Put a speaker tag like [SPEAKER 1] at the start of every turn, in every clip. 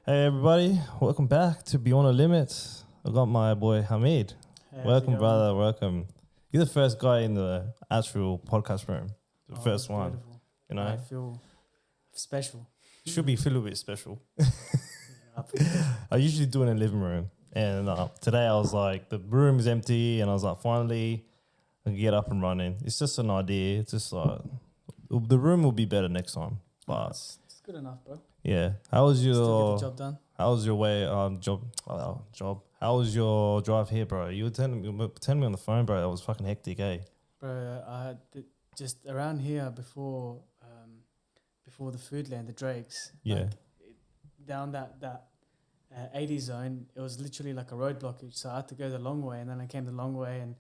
[SPEAKER 1] Hey everybody, welcome back to Beyond the Limits. I got my boy Hamid.
[SPEAKER 2] Hey,
[SPEAKER 1] Welcome, brother. Welcome. You're the first guy in the actual podcast room. The first one.
[SPEAKER 2] Beautiful.
[SPEAKER 1] You know,
[SPEAKER 2] I feel special.
[SPEAKER 1] should be feel a little bit special.
[SPEAKER 2] I feel special.
[SPEAKER 1] I usually do it in the living room, and today I was like, the room is empty, and I was like, finally, I can get up and running. It's just an idea. It's just like the room will be better next time. But
[SPEAKER 2] It's good enough, bro.
[SPEAKER 1] yeah, how was
[SPEAKER 2] Still get
[SPEAKER 1] your
[SPEAKER 2] the job done.
[SPEAKER 1] How was your job? How was your drive here, bro? You were telling me on the phone, bro. It was fucking hectic, eh?
[SPEAKER 2] Bro, I had just around here before the food land, the Drakes.
[SPEAKER 1] Yeah.
[SPEAKER 2] Like, down that 80 zone, it was literally like a road blockage. So I had to go the long way, and then I came the long way, and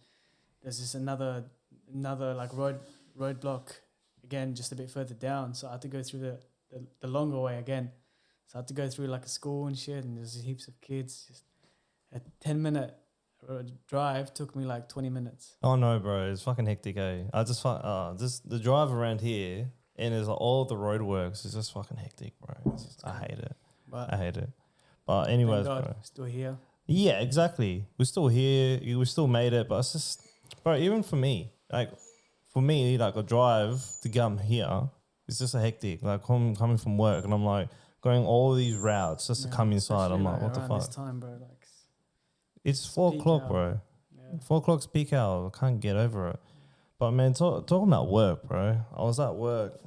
[SPEAKER 2] there's this another like roadblock again, just a bit further down. So I had to go through the longer way again. So I had to go through like a school and shit, and there's heaps of kids. Just a 10-minute drive took me like 20 minutes.
[SPEAKER 1] Oh no, bro, it's fucking hectic, eh? I just the drive around here and there's like, all the roadworks is just fucking hectic, bro. I hate it.
[SPEAKER 2] But
[SPEAKER 1] I hate it. But anyways,
[SPEAKER 2] thank God,
[SPEAKER 1] bro.
[SPEAKER 2] still here.
[SPEAKER 1] Yeah, exactly. We're still here. We still made it, but it's just, bro. Even for me, like a drive to come here, it's just a hectic. Like coming from work, and I'm like going all these routes just to come inside. I'm like, what the fuck?
[SPEAKER 2] This time, bro, like
[SPEAKER 1] It's 4 o'clock,
[SPEAKER 2] hour.
[SPEAKER 1] bro.
[SPEAKER 2] Yeah.
[SPEAKER 1] 4 o'clock's peak hour. I can't get over it. But man, talking about work, bro. I was at work.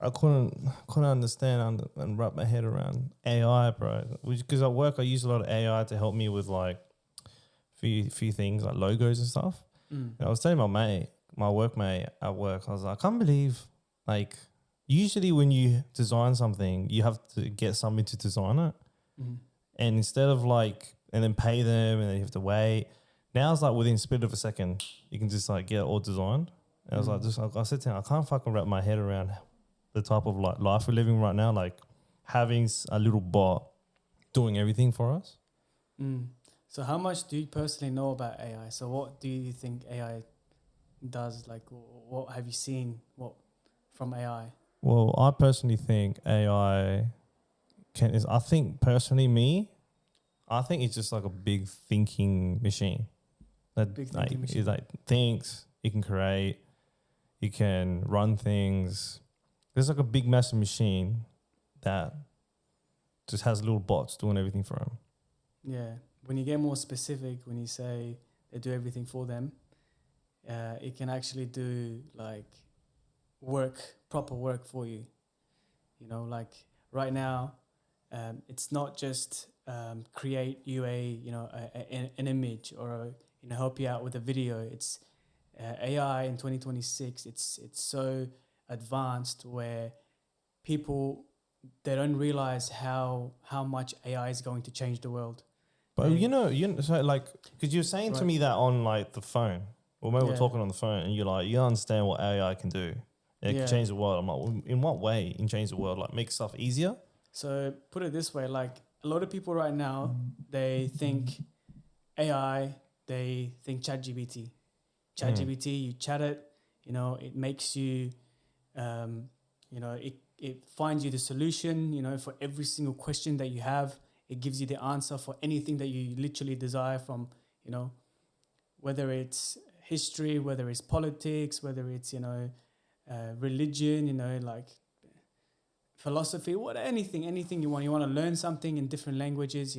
[SPEAKER 1] I couldn't understand and wrap my head around AI, bro. Because at work I use a lot of AI to help me with like few things like logos and stuff. And I was telling my workmate at work, I was like, I can't believe, like, usually when you design something, you have to get somebody to design it. And instead of like, and then pay them and then you have to wait. Now it's like within a split of a second, you can just like get it all designed. And I was like, I said to him, I can't fucking wrap my head around the type of like life we're living right now, like having a little bot doing everything for us.
[SPEAKER 2] So how much do you personally know about AI? So what do you think AI does? Like, what have you seen from AI?
[SPEAKER 1] Well, I personally think AI I think it's just like a big thinking machine. It like thinks, it can create, it can run things. There's like a big massive machine that just has little bots doing everything for him.
[SPEAKER 2] Yeah. When you get more specific, when you say they do everything for them, it can actually do like proper work for you. You know, like right now, it's not just create you an image or help you out with a video. It's AI in 2026. It's so advanced where people, they don't realize how much AI is going to change the world.
[SPEAKER 1] But so like, because you're saying to me that on like the phone, or maybe we're talking on the phone, and you're like, you understand what AI can do. It can change the world. I'm like, well, in what way it can change the world? Like make stuff easier?
[SPEAKER 2] So put it this way, like a lot of people right now, they think AI, they think ChatGPT. ChatGPT, you chat it, it makes you, it finds you the solution, for every single question that you have. It gives you the answer for anything that you literally desire from, whether it's history, whether it's politics, whether it's, religion, like philosophy, anything you want. You want to learn something in different languages,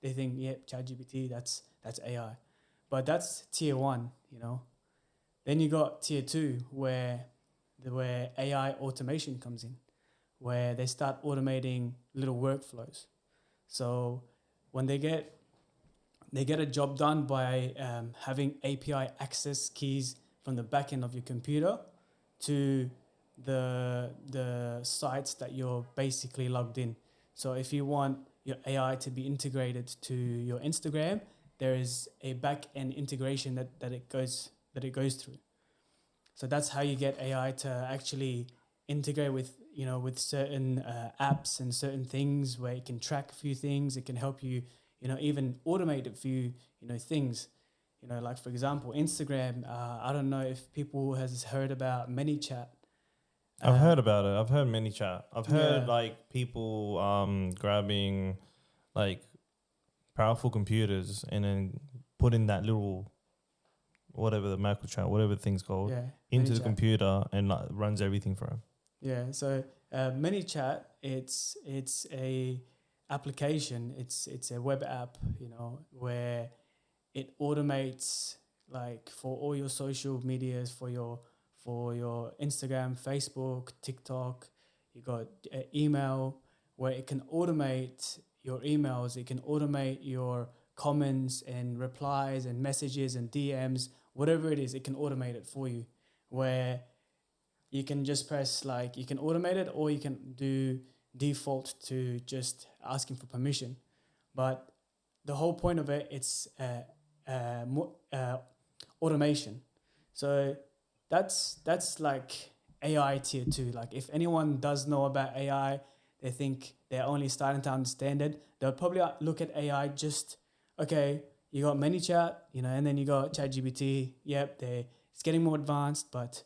[SPEAKER 2] they think, ChatGPT, that's AI. But that's tier 1, Then you got tier 2 where AI automation comes in, where they start automating little workflows. So when they get a job done by having API access keys from the back end of your computer to the sites that you're basically logged in. So if you want your AI to be integrated to your Instagram, there is a back end integration that it goes through. So that's how you get AI to actually integrate with certain apps and certain things where it can track a few things. It can help you, even automate a few, things. Like for example, Instagram. I don't know if people has heard about ManyChat.
[SPEAKER 1] I've heard about it. I've heard ManyChat. I've heard like people grabbing like powerful computers and then put in that little whatever the macro chat, whatever the thing's called,
[SPEAKER 2] Yeah.
[SPEAKER 1] into the
[SPEAKER 2] ManyChat.
[SPEAKER 1] computer and like runs everything for him.
[SPEAKER 2] Yeah. So ManyChat, it's a application. It's a web app, you know, where it automates like for all your social medias, for your Instagram, Facebook, TikTok. You got email where it can automate your emails. It can automate your comments and replies and messages and DMs, whatever it is. It can automate it for you, where you can just press like you can automate it, or you can do default to just asking for permission. But the whole point of it, it's automation. So that's like AI tier 2. Like if anyone does know about AI, they think they're only starting to understand it. They'll probably look at AI just, okay, you got ManyChat, you know, and then you got ChatGPT. Yep, it's getting more advanced, but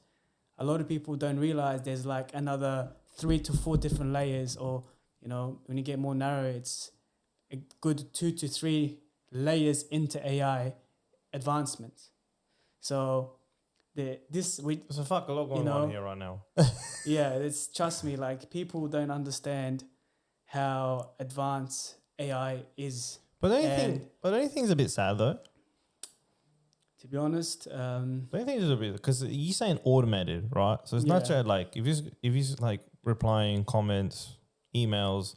[SPEAKER 2] a lot of people don't realize there's like another 3 to 4 different layers, or, you know, when you get more narrow, it's a good 2 to 3 layers into AI advancements. So
[SPEAKER 1] There's a fuck a lot going on here right now.
[SPEAKER 2] yeah, it's, trust me, like people don't understand how advanced AI is.
[SPEAKER 1] But anything's a bit sad though.
[SPEAKER 2] To be honest,
[SPEAKER 1] Don't you think it's a bit, because you're saying automated, right? So it's not
[SPEAKER 2] Yeah.
[SPEAKER 1] just like if he's like replying comments, emails,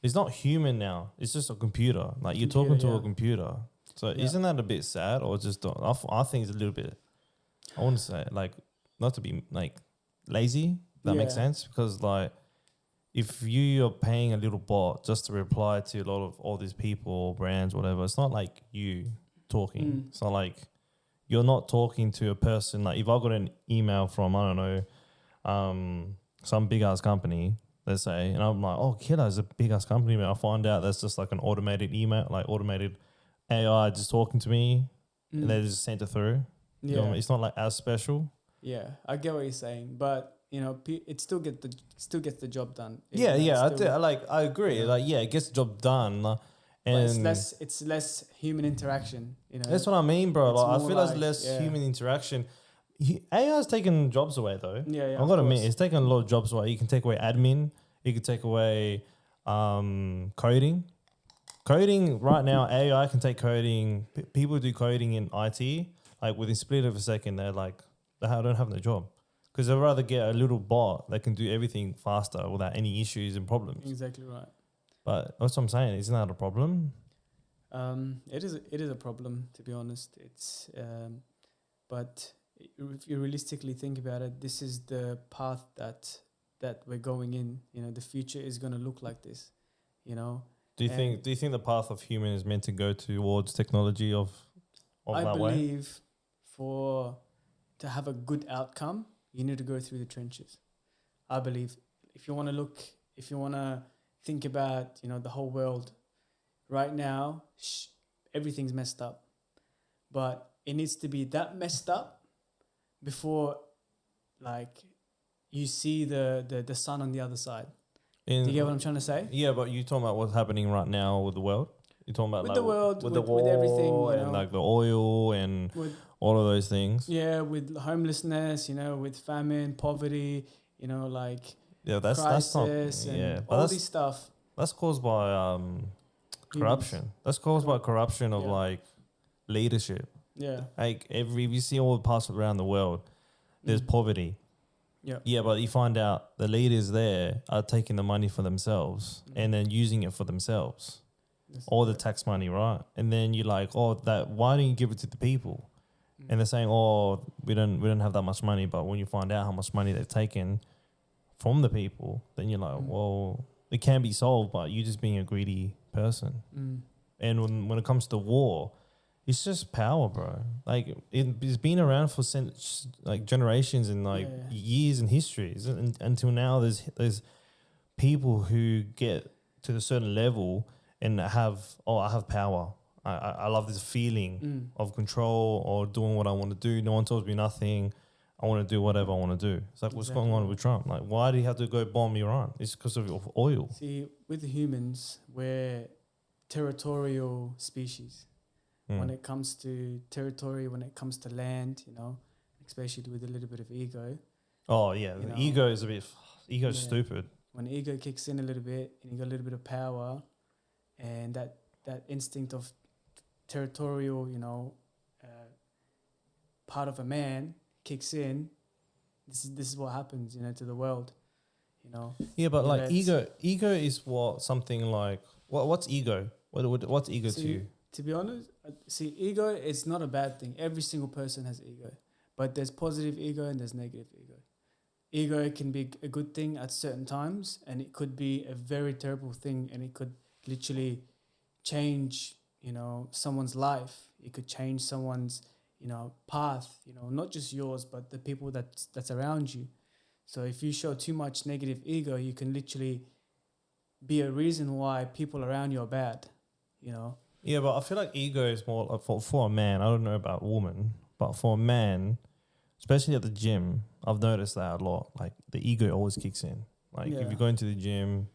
[SPEAKER 1] it's not human now. It's just a computer. Like you're talking to
[SPEAKER 2] Computer,
[SPEAKER 1] a computer. So isn't that a bit sad, or just I think it's a little bit. I want to say like not to be like lazy. That makes
[SPEAKER 2] Yeah.
[SPEAKER 1] sense, because like if you're paying a little bot just to reply to a lot of all these people, brands, whatever, it's not like you talking. It's not like you're not talking to a person. Like if I got an email from, I don't know, some big ass company, let's say, and I'm like, oh, killer is a big ass company, man. I find out that's just like an automated email, like automated AI just talking to me, and they just sent it through. You know what I mean? It's not like as special.
[SPEAKER 2] Yeah, I get what you're saying, but you know, it still gets the job done.
[SPEAKER 1] Yeah,
[SPEAKER 2] You know,
[SPEAKER 1] I agree.
[SPEAKER 2] Yeah.
[SPEAKER 1] Like, yeah, it gets the job done.
[SPEAKER 2] but
[SPEAKER 1] And
[SPEAKER 2] it's less human interaction. You know,
[SPEAKER 1] that's what I mean, bro.
[SPEAKER 2] It's
[SPEAKER 1] Like, I
[SPEAKER 2] more
[SPEAKER 1] feel
[SPEAKER 2] like,
[SPEAKER 1] like less
[SPEAKER 2] yeah.
[SPEAKER 1] human interaction. AI's taking jobs away, though.
[SPEAKER 2] Yeah,
[SPEAKER 1] I've got to admit, it's taking a lot of jobs away. You can take away admin. You can take away coding. Coding right now, AI can take coding. People do coding in IT. Like within a split of a second, they're like, they don't have no job. Because they'd rather get a little bot that can do everything faster without any issues and problems.
[SPEAKER 2] Exactly right.
[SPEAKER 1] But that's what I'm saying. Isn't that a problem?
[SPEAKER 2] It is a problem, to be honest. It's but if you realistically think about it, this is the path that we're going in. You know, the future is going to look like this. You know,
[SPEAKER 1] Do you think the path of human is meant to go towards technology of
[SPEAKER 2] I
[SPEAKER 1] that way?
[SPEAKER 2] believe to have a good outcome, you need to go through the trenches. I believe if you want to think about, you know, the whole world right now, everything's messed up, but it needs to be that messed up before, like, you see the sun on the other side. Do you get what I'm trying to say?
[SPEAKER 1] Yeah, but you talking about what's happening right now with the world? You're talking about
[SPEAKER 2] With
[SPEAKER 1] like
[SPEAKER 2] the world,
[SPEAKER 1] with
[SPEAKER 2] with,
[SPEAKER 1] the war
[SPEAKER 2] with everything, you
[SPEAKER 1] and
[SPEAKER 2] know,
[SPEAKER 1] like the oil and
[SPEAKER 2] with
[SPEAKER 1] all of those things.
[SPEAKER 2] yeah, with homelessness, you know, with famine, poverty, you know, like
[SPEAKER 1] Yeah, that's not
[SPEAKER 2] crisis and
[SPEAKER 1] yeah, but
[SPEAKER 2] all
[SPEAKER 1] that's
[SPEAKER 2] this stuff.
[SPEAKER 1] that's caused by corruption. That's caused by corruption of
[SPEAKER 2] Yeah.
[SPEAKER 1] like leadership.
[SPEAKER 2] Yeah.
[SPEAKER 1] Like if you see all the parts around the world, there's poverty.
[SPEAKER 2] Yeah.
[SPEAKER 1] Yeah, but you find out the leaders there are taking the money for themselves and then using it for themselves. All the tax money, right? And then you're like, oh, why don't you give it to the people? And they're saying, oh, we don't have that much money. But when you find out how much money they've taken from the people, then you're like, well, it can be solved, but you're just being a greedy person. And when it comes to war, it's just power, bro. Like it's been around for like generations and like years in histories. And until now, there's people who get to a certain level and I have power. I love this feeling of control or doing what I want to do. No one tells me nothing. I want to do whatever I want to do. It's like, what's going on with Trump? Like, why do you have to go bomb Iran? It's because of oil.
[SPEAKER 2] See, with humans, we're territorial species.
[SPEAKER 1] Mm.
[SPEAKER 2] When it comes to territory, when it comes to land, you know, especially with a little bit of ego.
[SPEAKER 1] Oh yeah,
[SPEAKER 2] You
[SPEAKER 1] the
[SPEAKER 2] know,
[SPEAKER 1] ego is a bit. Ego's
[SPEAKER 2] yeah.
[SPEAKER 1] stupid.
[SPEAKER 2] When ego kicks in a little bit and you got a little bit of power, and that instinct of territorial, you know, part of a man kicks in. This is what happens, you know, to the world. You know.
[SPEAKER 1] Yeah, but
[SPEAKER 2] You
[SPEAKER 1] like
[SPEAKER 2] let-
[SPEAKER 1] ego is what something like what's ego? What's ego to
[SPEAKER 2] See,
[SPEAKER 1] you?
[SPEAKER 2] To be honest, see, ego is not a bad thing. Every single person has ego, but there's positive ego and there's negative ego. Ego can be a good thing at certain times, and it could be a very terrible thing, and it could literally change, you know, someone's life. It could change someone's, you know, path. You know, not just yours, but the people that's around you. So if you show too much negative ego, you can literally be a reason why people around you are bad. You know.
[SPEAKER 1] Yeah, but I feel like ego is more like for a man. I don't know about a woman, but for a man, especially at the gym, I've noticed that a lot. Like the ego always kicks in. Like if
[SPEAKER 2] Yeah.
[SPEAKER 1] you go into the gym,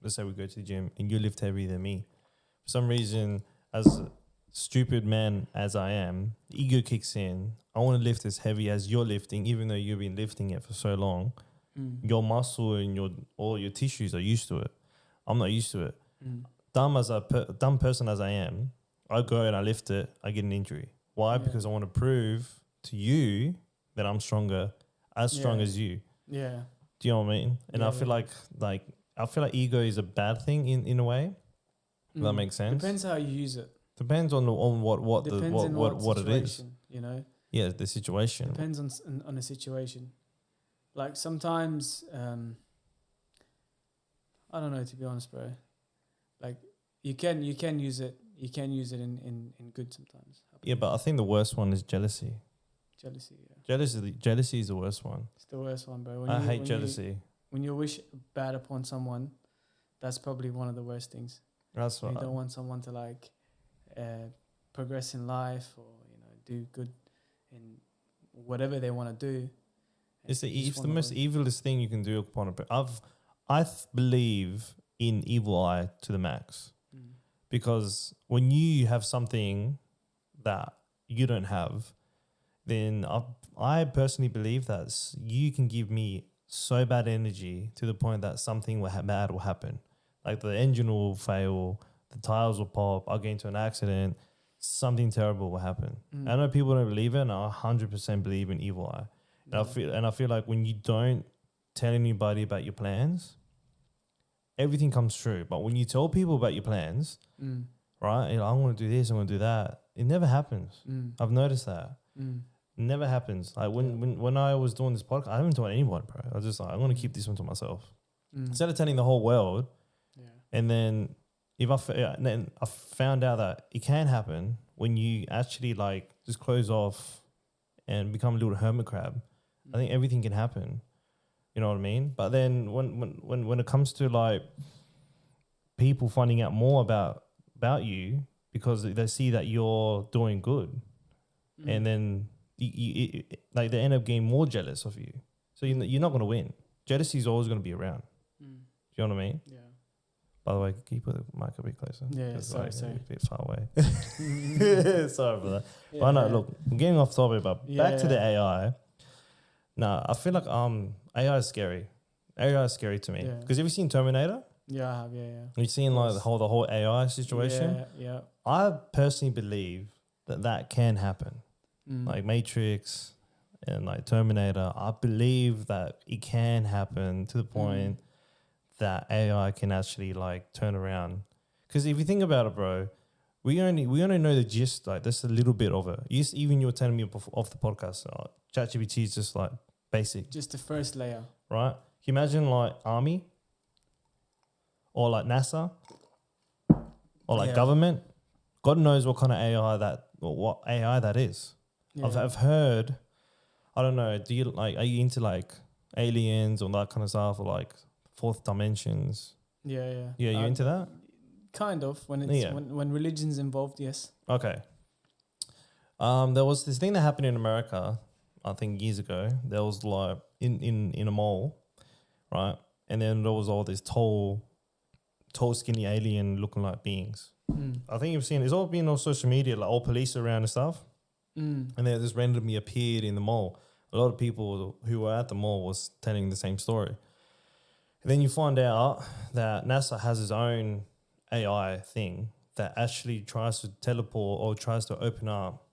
[SPEAKER 1] let's say we go to the gym and you lift heavier than me, for some reason, as a stupid man as I am, the ego kicks in. I want to lift as heavy as you're lifting, even though you've been lifting it for so long.
[SPEAKER 2] Mm.
[SPEAKER 1] Your muscle and all your tissues are used to it. I'm not used to it.
[SPEAKER 2] Mm.
[SPEAKER 1] Dumb person as I am, I go and I lift it, I get an injury. Why?
[SPEAKER 2] Yeah.
[SPEAKER 1] Because I want to prove to you that I'm stronger, as strong
[SPEAKER 2] Yeah.
[SPEAKER 1] as you.
[SPEAKER 2] Yeah.
[SPEAKER 1] Do you know what I mean? And
[SPEAKER 2] Yeah,
[SPEAKER 1] I feel like I feel like ego is a bad thing in a way. If that makes sense.
[SPEAKER 2] Depends how you use it.
[SPEAKER 1] Depends on what
[SPEAKER 2] Depends on
[SPEAKER 1] what it is.
[SPEAKER 2] situation, you know.
[SPEAKER 1] Yeah, the situation.
[SPEAKER 2] Depends on the situation. Like sometimes, I don't know, to be honest, bro. Like you can use it. You can use it in good sometimes.
[SPEAKER 1] Yeah, but I think the worst one is jealousy.
[SPEAKER 2] Jealousy, yeah.
[SPEAKER 1] Jealousy is the worst one.
[SPEAKER 2] It's the worst one, bro.
[SPEAKER 1] I hate jealousy.
[SPEAKER 2] When you wish bad upon someone, that's probably one of the worst things.
[SPEAKER 1] That's
[SPEAKER 2] You
[SPEAKER 1] what.
[SPEAKER 2] don't want someone to like progress in life, or you know, do good in whatever they want to do.
[SPEAKER 1] It's
[SPEAKER 2] You just
[SPEAKER 1] it's the
[SPEAKER 2] wanna
[SPEAKER 1] most
[SPEAKER 2] win.
[SPEAKER 1] evilest thing you can do upon a person. Believe in evil eye to the max,
[SPEAKER 2] Mm.
[SPEAKER 1] because when you have something that you don't have, then I personally believe that you can give me so bad energy to the point that something bad will happen. Like the engine will fail, the tires will pop, I'll get into an accident, something terrible will happen.
[SPEAKER 2] Mm.
[SPEAKER 1] I know people don't believe it, and I 100% believe in evil eye. And I feel like when you don't tell anybody about your plans, everything comes true. But when you tell people about your plans,
[SPEAKER 2] Mm.
[SPEAKER 1] right? You know, I'm going to do this, I'm going to do that. It never happens.
[SPEAKER 2] Mm.
[SPEAKER 1] I've noticed that.
[SPEAKER 2] Mm.
[SPEAKER 1] It never happens. Like when I was doing this podcast, I haven't told anyone, bro. I was just like, I'm going to keep this one to myself.
[SPEAKER 2] Mm.
[SPEAKER 1] Instead of telling the whole world,
[SPEAKER 2] Yeah.
[SPEAKER 1] and then then I found out that it can happen when you actually like just close off and become a little hermit crab. I think everything can happen. You know what I mean? But then when it comes to like people finding out more about you because they see that you're doing good,
[SPEAKER 2] Mm.
[SPEAKER 1] and then like they end up getting more jealous of you. So you're not going to win. Jealousy is always going to be around.
[SPEAKER 2] Mm.
[SPEAKER 1] Do you know what I mean?
[SPEAKER 2] Yeah.
[SPEAKER 1] By the way, can you put the mic a bit closer?
[SPEAKER 2] Yeah,
[SPEAKER 1] 'Cause,
[SPEAKER 2] sorry.
[SPEAKER 1] A bit far away. Sorry for that.
[SPEAKER 2] Yeah,
[SPEAKER 1] But no,
[SPEAKER 2] yeah.
[SPEAKER 1] look, I'm getting off topic, but back to the AI. Nah, I feel like AI is scary. AI is scary to me.
[SPEAKER 2] Yeah.
[SPEAKER 1] Because have you seen Terminator?
[SPEAKER 2] Yeah, I have. Yeah.
[SPEAKER 1] You've seen like the whole AI situation?
[SPEAKER 2] Yeah.
[SPEAKER 1] I personally believe that can happen.
[SPEAKER 2] Mm.
[SPEAKER 1] Like Matrix and like Terminator, I believe that it can happen to the point that AI can actually like turn around. Because if you think about it, bro, we only know the gist, like that's a little bit of it. Even you were telling me off the podcast, ChatGPT is just like basic,
[SPEAKER 2] Just the first layer.
[SPEAKER 1] right? Can you imagine like army or like NASA or like
[SPEAKER 2] Yeah.
[SPEAKER 1] government? God knows what kind of AI that is.
[SPEAKER 2] Yeah.
[SPEAKER 1] I've heard. I don't know. Are you into like aliens or that kind of stuff, or like fourth dimensions?
[SPEAKER 2] Yeah.
[SPEAKER 1] Yeah, you into that?
[SPEAKER 2] Kind of. When it's
[SPEAKER 1] Yeah.
[SPEAKER 2] when religion's involved, yes.
[SPEAKER 1] Okay. There was this thing that happened in America, I think years ago. There was like in a mall, right? And then there was all these tall, skinny alien looking like beings, I think you've seen it's all been on social media, like all police around and stuff.
[SPEAKER 2] Mm.
[SPEAKER 1] And then just randomly appeared in the mall. A lot of people who were at the mall was telling the same story. And then you find out that NASA has its own AI thing that actually tries to teleport or tries to open up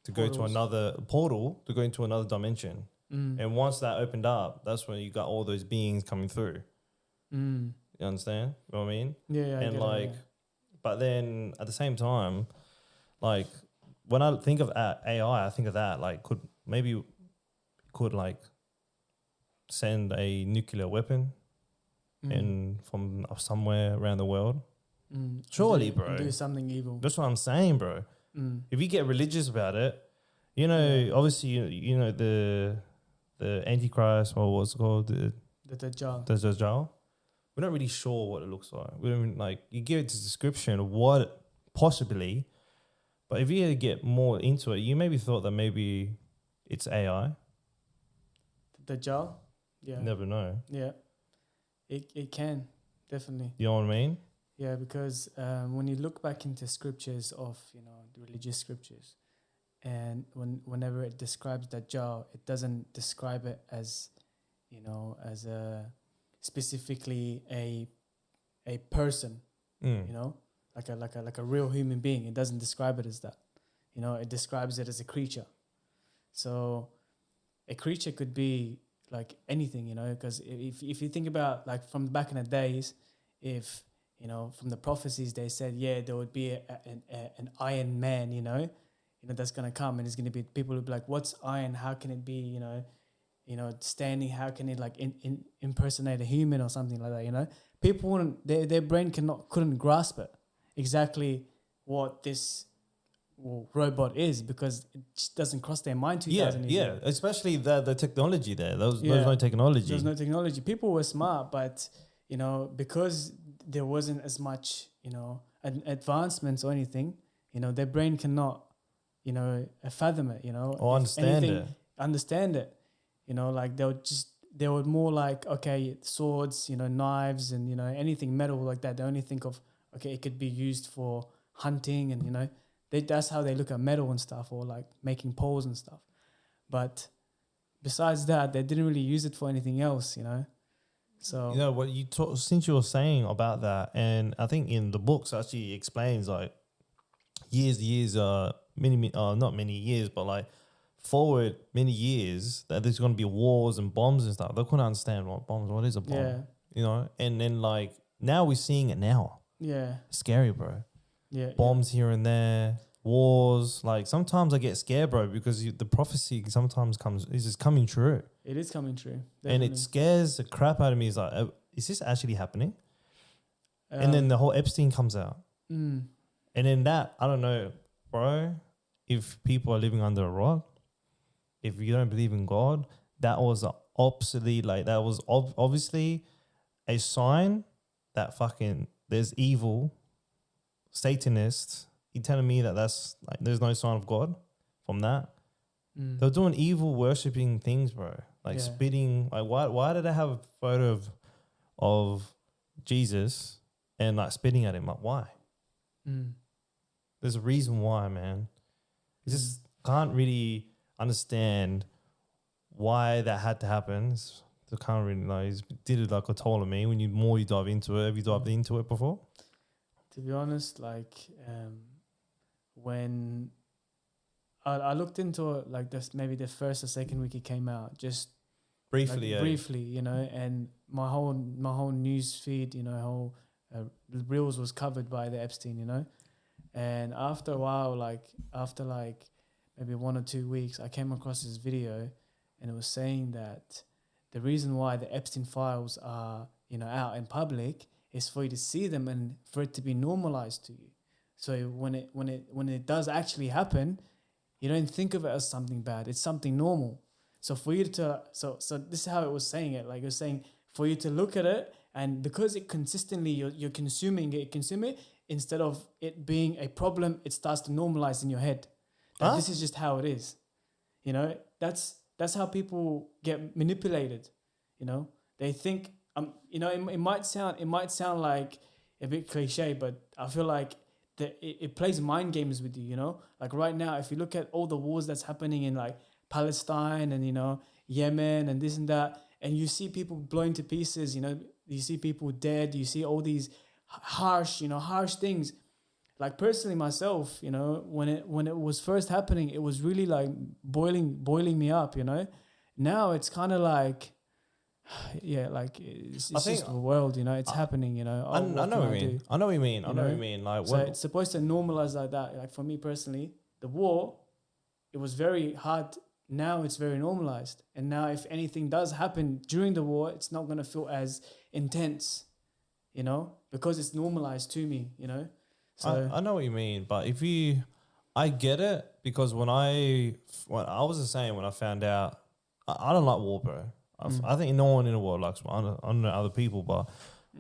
[SPEAKER 1] to go to
[SPEAKER 2] Portals.
[SPEAKER 1] another portal to go into another dimension.
[SPEAKER 2] Mm.
[SPEAKER 1] And once that opened up, that's when you got all those beings coming through.
[SPEAKER 2] Mm.
[SPEAKER 1] You understand what I mean?
[SPEAKER 2] Yeah, I
[SPEAKER 1] And
[SPEAKER 2] get
[SPEAKER 1] like,
[SPEAKER 2] it,
[SPEAKER 1] but then at the same time, like when I think of AI, I think of that like could like send a nuclear weapon
[SPEAKER 2] yeah.
[SPEAKER 1] and from somewhere around the world.
[SPEAKER 2] Mm.
[SPEAKER 1] Surely,
[SPEAKER 2] do,
[SPEAKER 1] bro.
[SPEAKER 2] do something evil.
[SPEAKER 1] That's what I'm saying, bro.
[SPEAKER 2] Mm.
[SPEAKER 1] If you get religious about it, you know,
[SPEAKER 2] Yeah.
[SPEAKER 1] obviously, you know the Antichrist or what's it called
[SPEAKER 2] The Dajjal.
[SPEAKER 1] the Dajjal. We're not really sure what it looks like. We don't like you give it a description of what possibly, but if you get more into it, you maybe thought that maybe it's AI.
[SPEAKER 2] The Dajjal. Yeah.
[SPEAKER 1] You never know.
[SPEAKER 2] Yeah. It can definitely.
[SPEAKER 1] You know what I mean?
[SPEAKER 2] Yeah, because when you look back into scriptures of the religious scriptures, and whenever it describes Dajjal, it doesn't describe it as as a specifically a person,
[SPEAKER 1] Mm.
[SPEAKER 2] like a real human being. It doesn't describe it as that. It describes it as a creature. So a creature could be like anything, because if you think about like from back in the days, if from the prophecies they said there would be an iron man, that's gonna come, and it's gonna be people who be like, what's iron? How can it be standing? How can it like impersonate a human or something like that? People wouldn't, their brain couldn't grasp it exactly what this robot is, because it just doesn't cross their mind 2000 years ago.
[SPEAKER 1] Especially the technology there. There's
[SPEAKER 2] Yeah.
[SPEAKER 1] no technology.
[SPEAKER 2] There's no technology. People were smart, but because there wasn't as much advancements or anything, their brain cannot fathom it,
[SPEAKER 1] or understand it.
[SPEAKER 2] understand it. Like they would more like, okay, swords, knives, and anything metal like that. They only think of, okay, it could be used for hunting, and that's how they look at metal and stuff, or like making poles and stuff. But besides that, they didn't really use it for anything else, So
[SPEAKER 1] What you since you were saying about that, and I think in the books actually explains like not many years, but like forward many years that there's going to be wars and bombs and stuff. They couldn't understand what is a bomb,
[SPEAKER 2] yeah,
[SPEAKER 1] and then like now we're seeing it now.
[SPEAKER 2] yeah,
[SPEAKER 1] Scary, bro.
[SPEAKER 2] yeah,
[SPEAKER 1] Bombs here and there, wars. Like sometimes I get scared, bro, because the prophecy sometimes is just coming true.
[SPEAKER 2] It is coming true,
[SPEAKER 1] and
[SPEAKER 2] definitely.
[SPEAKER 1] it scares the crap out of me. It's like, is this actually happening? And then the whole Epstein comes out.
[SPEAKER 2] Mm,
[SPEAKER 1] And then that, I don't know, bro, if people are living under a rock, if you don't believe in God, that was obviously, like, that was obviously a sign that fucking there's evil, Satanists. You telling me that's, like, there's no sign of God from that? They're doing evil, worshipping things, bro. Like spitting. Like, why did they have a photo of Jesus and like spitting at him? Like, why? There's a reason why, man. You just can't really understand why that had to happen. I can't really know. He did it like a told me. When you dive into it, have you dived into it before?
[SPEAKER 2] To be honest, like when I looked into it, like this, maybe the first or second week it came out, just
[SPEAKER 1] briefly,
[SPEAKER 2] briefly, and my whole news feed, whole reels was covered by the Epstein, and after a while, after maybe 1 or 2 weeks, I came across this video, and it was saying that the reason why the Epstein files are out in public is for you to see them and for it to be normalized to you. So when it does actually happen, you don't think of it as something bad. It's something normal. So for you to so this is how it was saying it. Like it was saying for you to look at it, and because it consistently you're consuming it, instead of it being a problem, it starts to normalize in your head that this is just how it is. That's how people get manipulated. They think it might sound like a bit cliche, but I feel like it plays mind games with you, you know? Like right now, if you look at all the wars that's happening in like Palestine and, you know, Yemen and this and that, and you see people blown to pieces, you know, you see people dead, you see all these harsh things. Like personally myself, you know, when it was first happening, it was really like boiling me up, you know? Now it's kind of like, yeah, like it's just the world, you know, it's happening, you know.
[SPEAKER 1] I know what you mean. I know what you mean. I know what you mean. Like,
[SPEAKER 2] so it's supposed to normalize like that. Like for me personally, the war, it was very hard. Now it's very normalized. And now if anything does happen during the war, it's not going to feel as intense, you know, because it's normalized to me, you know. So
[SPEAKER 1] I know what you mean. But I get it, because when I was the same when I found out, I don't like war, bro. I think no one in the world likes war. I don't know other people, but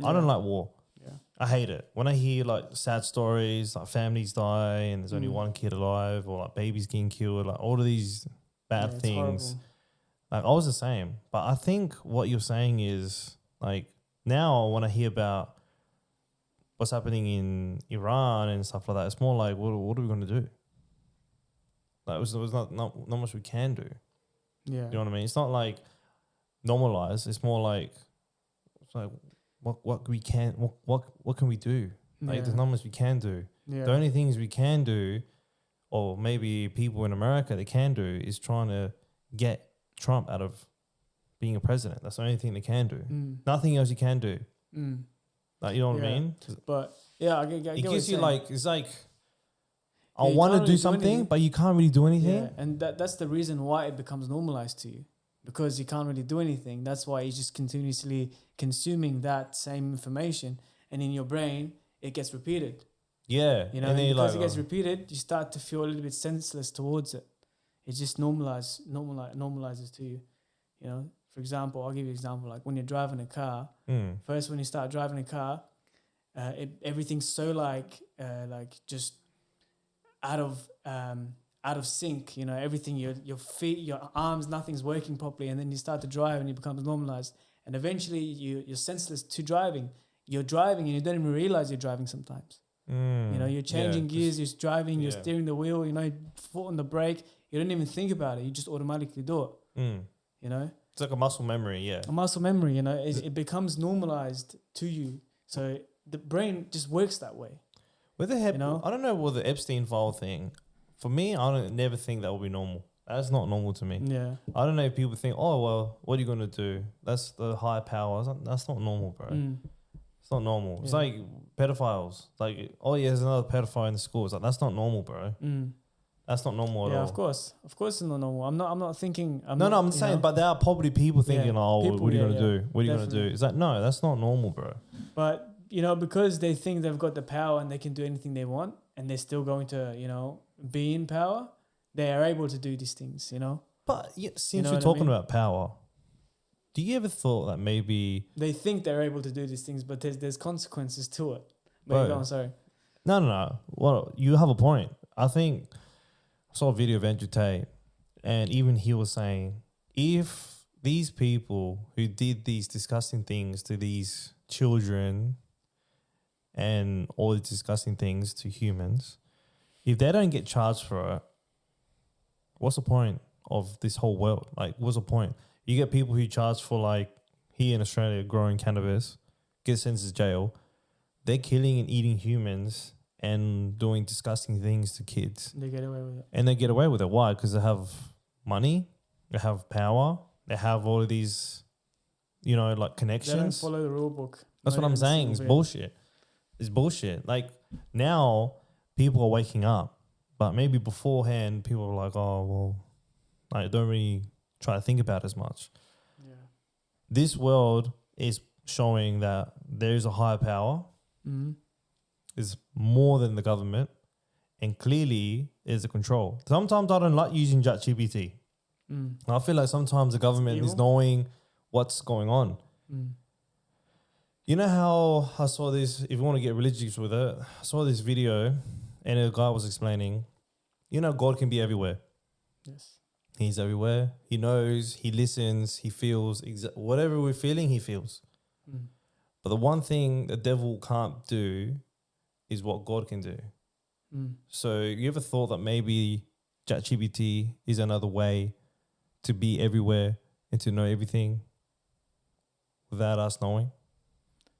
[SPEAKER 1] I don't like war.
[SPEAKER 2] Yeah.
[SPEAKER 1] I hate it. When I hear like sad stories, like families die and there's only one kid alive, or like babies getting killed, like all of these bad things.
[SPEAKER 2] Horrible.
[SPEAKER 1] Like I was the same. But I think what you're saying is like now when I hear about what's happening in Iran and stuff like that, it's more like, what are we going to do? Like it was not much we can do.
[SPEAKER 2] Yeah.
[SPEAKER 1] You know what I mean? It's not like normalize. It's more like, it's like what we can, what can we do? Like there's not much we can do.
[SPEAKER 2] Yeah.
[SPEAKER 1] The only things we can do, or maybe people in America they can do, is trying to get Trump out of being a president. That's the only thing they can do. Nothing else you can do. Like, you know what I mean?
[SPEAKER 2] But yeah, I get
[SPEAKER 1] It
[SPEAKER 2] what
[SPEAKER 1] gives
[SPEAKER 2] you're
[SPEAKER 1] you
[SPEAKER 2] saying.
[SPEAKER 1] like, it's like, I
[SPEAKER 2] you
[SPEAKER 1] want to
[SPEAKER 2] can't
[SPEAKER 1] do
[SPEAKER 2] really do
[SPEAKER 1] something,
[SPEAKER 2] anything.
[SPEAKER 1] but you can't really do anything.
[SPEAKER 2] Yeah, and that's the reason why it becomes normalized to you, because you can't really do anything. That's why you're just continuously consuming that same information, and in your brain it gets repeated.
[SPEAKER 1] Yeah,
[SPEAKER 2] You know,
[SPEAKER 1] and then you're
[SPEAKER 2] because
[SPEAKER 1] like,
[SPEAKER 2] it gets repeated, you start to feel a little bit senseless towards it. It just normalizes to you. You know, for example, I'll give you an example. Like when you're driving a car, first when you start driving a car, everything's so like just out of sync, you know, everything, your feet, your arms, nothing's working properly, and then you start to drive and it becomes normalized, and eventually you're senseless to driving. You're driving and you don't even realize you're driving sometimes. You know, you're changing gears, you're driving, you're steering the wheel, you know, foot on the brake, you don't even think about it, you just automatically do it. You know,
[SPEAKER 1] it's like a muscle memory.
[SPEAKER 2] a muscle memory, you know, it becomes normalized to you, so the brain just works that way.
[SPEAKER 1] With the
[SPEAKER 2] you know?
[SPEAKER 1] I don't know, with the Epstein file thing, for me, I never think that will be normal. That's not normal to me.
[SPEAKER 2] Yeah.
[SPEAKER 1] I don't know if people think, oh, well, what are you going to do? That's the high power. That's not normal, bro. It's not normal. It's like pedophiles. Like, oh, yeah, there's another pedophile in the school. It's like, that's not normal, bro. That's not normal at all.
[SPEAKER 2] Yeah, of course. Of course it's not normal. I'm not thinking...
[SPEAKER 1] I'm saying, but there are probably people thinking, what are you going to do? What are you going to do? It's like, no, that's not normal, bro.
[SPEAKER 2] But, you know, because they think they've got the power and they can do anything they want, and they're still going to, you know, be in power, they are able to do these things, you know?
[SPEAKER 1] But since you're talking about power, do you ever thought that maybe...
[SPEAKER 2] They think they're able to do these things, but there's consequences to it.
[SPEAKER 1] Bro,
[SPEAKER 2] Go on, sorry.
[SPEAKER 1] No. Well, you have a point. I think I saw a video of Andrew Tate, and even he was saying, if these people who did these disgusting things to these children and all these disgusting things to humans, if they don't get charged for it, what's the point of this whole world? Like, what's the point? You get people who charge for, like, here in Australia, growing cannabis, get sentenced to jail. They're killing and eating humans and doing disgusting things to kids.
[SPEAKER 2] They get away with it.
[SPEAKER 1] And they get away with it. Why? Because they have money, they have power, they have all of these, you know, like connections.
[SPEAKER 2] They don't follow the rule book.
[SPEAKER 1] That's what I'm saying. It's bullshit. It's bullshit. Like, now people are waking up, but maybe beforehand people were like, oh, well, I don't really try to think about it as much.
[SPEAKER 2] Yeah.
[SPEAKER 1] This world is showing that there's a higher power. Is more than the government, and clearly there's a control. Sometimes I don't like using ChatGPT. I feel like sometimes the government is knowing what's going on. You know how I saw this, if you want to get religious with it, I saw this video and a guy was explaining, you know, God can be everywhere.
[SPEAKER 2] Yes.
[SPEAKER 1] He's everywhere. He knows, he listens, he feels, whatever we're feeling, he feels. But the one thing the devil can't do is what God can do. So you ever thought that maybe ChatGPT is another way to be everywhere and to know everything without us knowing?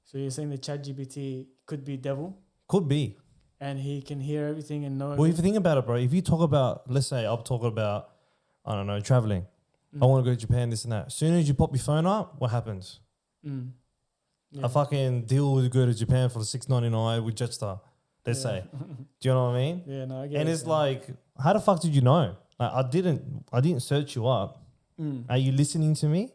[SPEAKER 2] So you're saying the ChatGPT could be devil,
[SPEAKER 1] Could be.
[SPEAKER 2] and he can hear everything and know
[SPEAKER 1] Well, if you
[SPEAKER 2] everything?
[SPEAKER 1] think about it, bro, if you talk about, let's say I'm talking about, I don't know, traveling. I
[SPEAKER 2] Mm.
[SPEAKER 1] want to go to Japan, this and that. As soon as you pop your phone up, what happens?
[SPEAKER 2] Mm. Yeah.
[SPEAKER 1] A fucking deal to go to Japan for the $6.99 with Jetstar. Let's say. Do you know what I mean?
[SPEAKER 2] Yeah, no, I get
[SPEAKER 1] And
[SPEAKER 2] it.
[SPEAKER 1] it's like, how the fuck did you know? Like, I didn't search you up.
[SPEAKER 2] Mm.
[SPEAKER 1] Are you listening to me?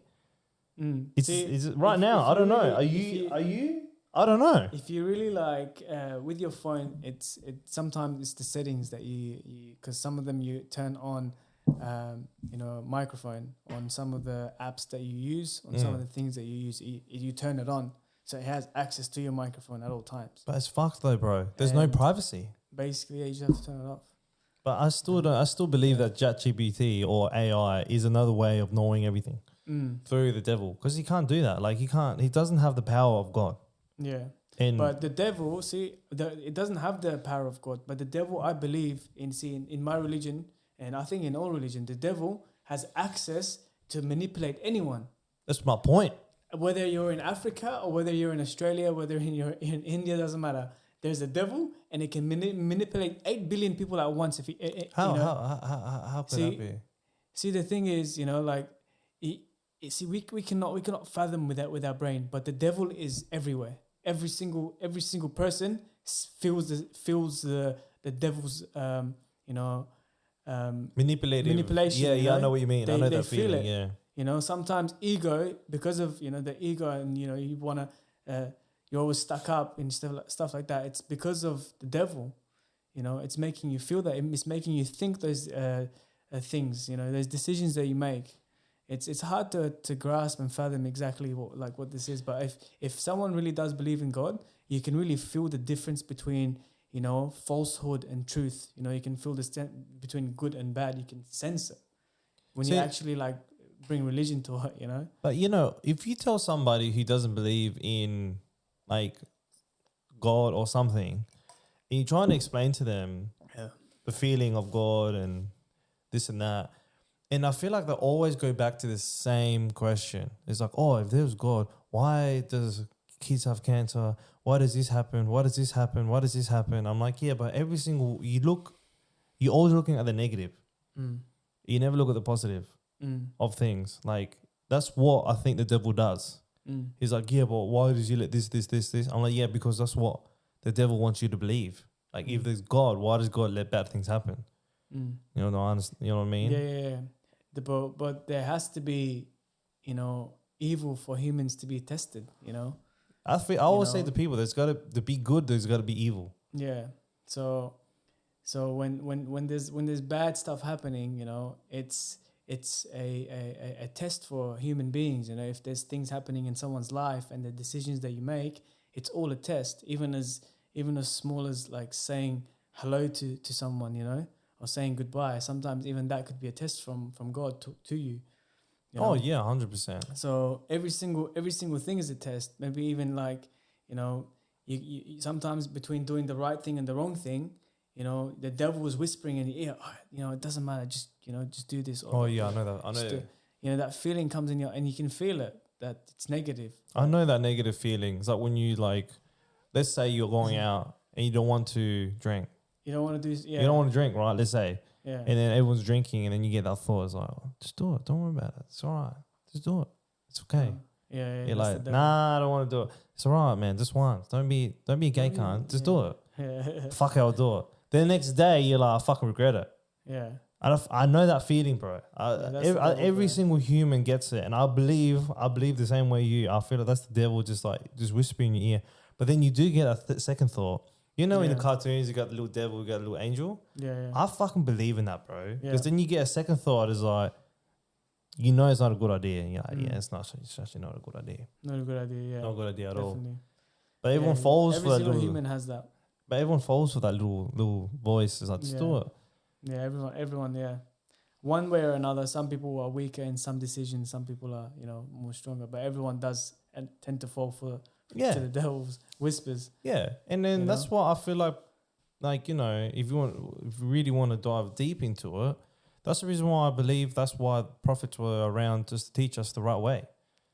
[SPEAKER 2] Mm.
[SPEAKER 1] It's
[SPEAKER 2] See,
[SPEAKER 1] is it right
[SPEAKER 2] if-
[SPEAKER 1] now.
[SPEAKER 2] if
[SPEAKER 1] I don't know.
[SPEAKER 2] really-
[SPEAKER 1] Are
[SPEAKER 2] if
[SPEAKER 1] you? I don't know.
[SPEAKER 2] If you really like with your phone, sometimes it's the settings that you because some of them you turn on, microphone on some of the apps that you use on some of the things that you use. You turn it on, so it has access to your microphone at all times.
[SPEAKER 1] But it's fucked though, bro. There's no
[SPEAKER 2] And
[SPEAKER 1] privacy.
[SPEAKER 2] Basically, you just have to turn it off.
[SPEAKER 1] But I still don't. I still believe that ChatGPT or AI is another way of knowing everything through the devil, because he can't do that. Like he can't. He doesn't have the power of God.
[SPEAKER 2] Yeah.
[SPEAKER 1] And
[SPEAKER 2] But the devil, it doesn't have the power of God. But the devil, I believe in my religion, and I think in all religion, the devil has access to manipulate anyone.
[SPEAKER 1] that's my point.
[SPEAKER 2] Whether you're in Africa or whether you're in Australia, whether you're in India, doesn't matter. There's a devil, and it can manipulate 8 billion people at once. If he,
[SPEAKER 1] How could that be?
[SPEAKER 2] See, the thing is, we cannot fathom with our brain, but the devil is everywhere. Every single person feels the devil's manipulation.
[SPEAKER 1] Yeah, I know what you mean. I know
[SPEAKER 2] They
[SPEAKER 1] that
[SPEAKER 2] feel
[SPEAKER 1] feeling.
[SPEAKER 2] it.
[SPEAKER 1] Yeah.
[SPEAKER 2] Sometimes ego, because of the ego, and you wanna you're always stuck up and stuff like that. It's because of the devil. It's making you feel that. It's making you think those things. Those decisions that you make. It's hard to grasp and fathom exactly what this is. But if someone really does believe in God, you can really feel the difference between falsehood and truth. You can feel the between good and bad. You can sense it when you actually bring religion to it.
[SPEAKER 1] But if you tell somebody who doesn't believe in God or something, and you're trying to explain to them the feeling of God and this and that. And I feel like they always go back to the same question. It's like, oh, if there's God, why does kids have cancer? Why does this happen? Why does this happen? Why does this happen? I'm like, yeah, but you're always looking at the negative. You never look at the positive of things. Like, that's what I think the devil does. He's like, yeah, but why did you let this? I'm like, yeah, because that's what the devil wants you to believe. Like, if there's God, why does God let bad things happen? You know what I mean?
[SPEAKER 2] Yeah. But there has to be, evil for humans to be tested.
[SPEAKER 1] I always say to people, there's got to be good. There's got to be evil.
[SPEAKER 2] Yeah. So when there's bad stuff happening, it's a test for human beings. If there's things happening in someone's life and the decisions that you make, it's all a test. Even as small as saying hello to someone, or saying goodbye. Sometimes even that could be a test from God to you.
[SPEAKER 1] Oh yeah, 100%.
[SPEAKER 2] So every single thing is a test. Maybe even you sometimes between doing the right thing and the wrong thing, the devil was whispering in your ear, it doesn't matter, just do this.
[SPEAKER 1] Or I know that. I know that.
[SPEAKER 2] That feeling comes in and you can feel it, that it's negative.
[SPEAKER 1] I know that negative feeling. It's like when you let's say you're going out and you don't want to drink.
[SPEAKER 2] You don't want to do. Yeah.
[SPEAKER 1] You don't want to drink, right? Let's say.
[SPEAKER 2] Yeah.
[SPEAKER 1] And then everyone's drinking, and then you get that thought. It's like, oh, just do it. Don't worry about it. It's all right. Just do it. It's okay.
[SPEAKER 2] Yeah.
[SPEAKER 1] You're like, nah, I don't want to do it. It's all right, man. Just once. Don't be a gay cunt. Just do it.
[SPEAKER 2] Yeah.
[SPEAKER 1] Fuck it, I'll do it. Then the next day, you're like, I fucking regret it.
[SPEAKER 2] Yeah.
[SPEAKER 1] I know that feeling, bro. Every single human gets it, and I believe the same way you. I feel like that's the devil just whispering in your ear. But then you do get a second thought. In the cartoons, you got the little devil, you got the little angel.
[SPEAKER 2] Yeah.
[SPEAKER 1] I fucking believe in that, bro. Because then you get a second thought is like, it's not a good idea. And you're like, it's actually not a good idea.
[SPEAKER 2] Not a good idea, yeah.
[SPEAKER 1] Not a good idea at
[SPEAKER 2] Definitely.
[SPEAKER 1] all. But everyone falls for that
[SPEAKER 2] little... Every
[SPEAKER 1] little...
[SPEAKER 2] single human has that.
[SPEAKER 1] But everyone falls for that little voice. It's like, just do it.
[SPEAKER 2] Yeah, everyone, yeah. One way or another, some people are weaker in some decisions, some people are, more stronger. But everyone does tend to fall to the devil's whispers.
[SPEAKER 1] Yeah, and then that's why I feel like Like, if you really want to dive deep into it, that's the reason why I believe that's why prophets were around, just to teach us the right way.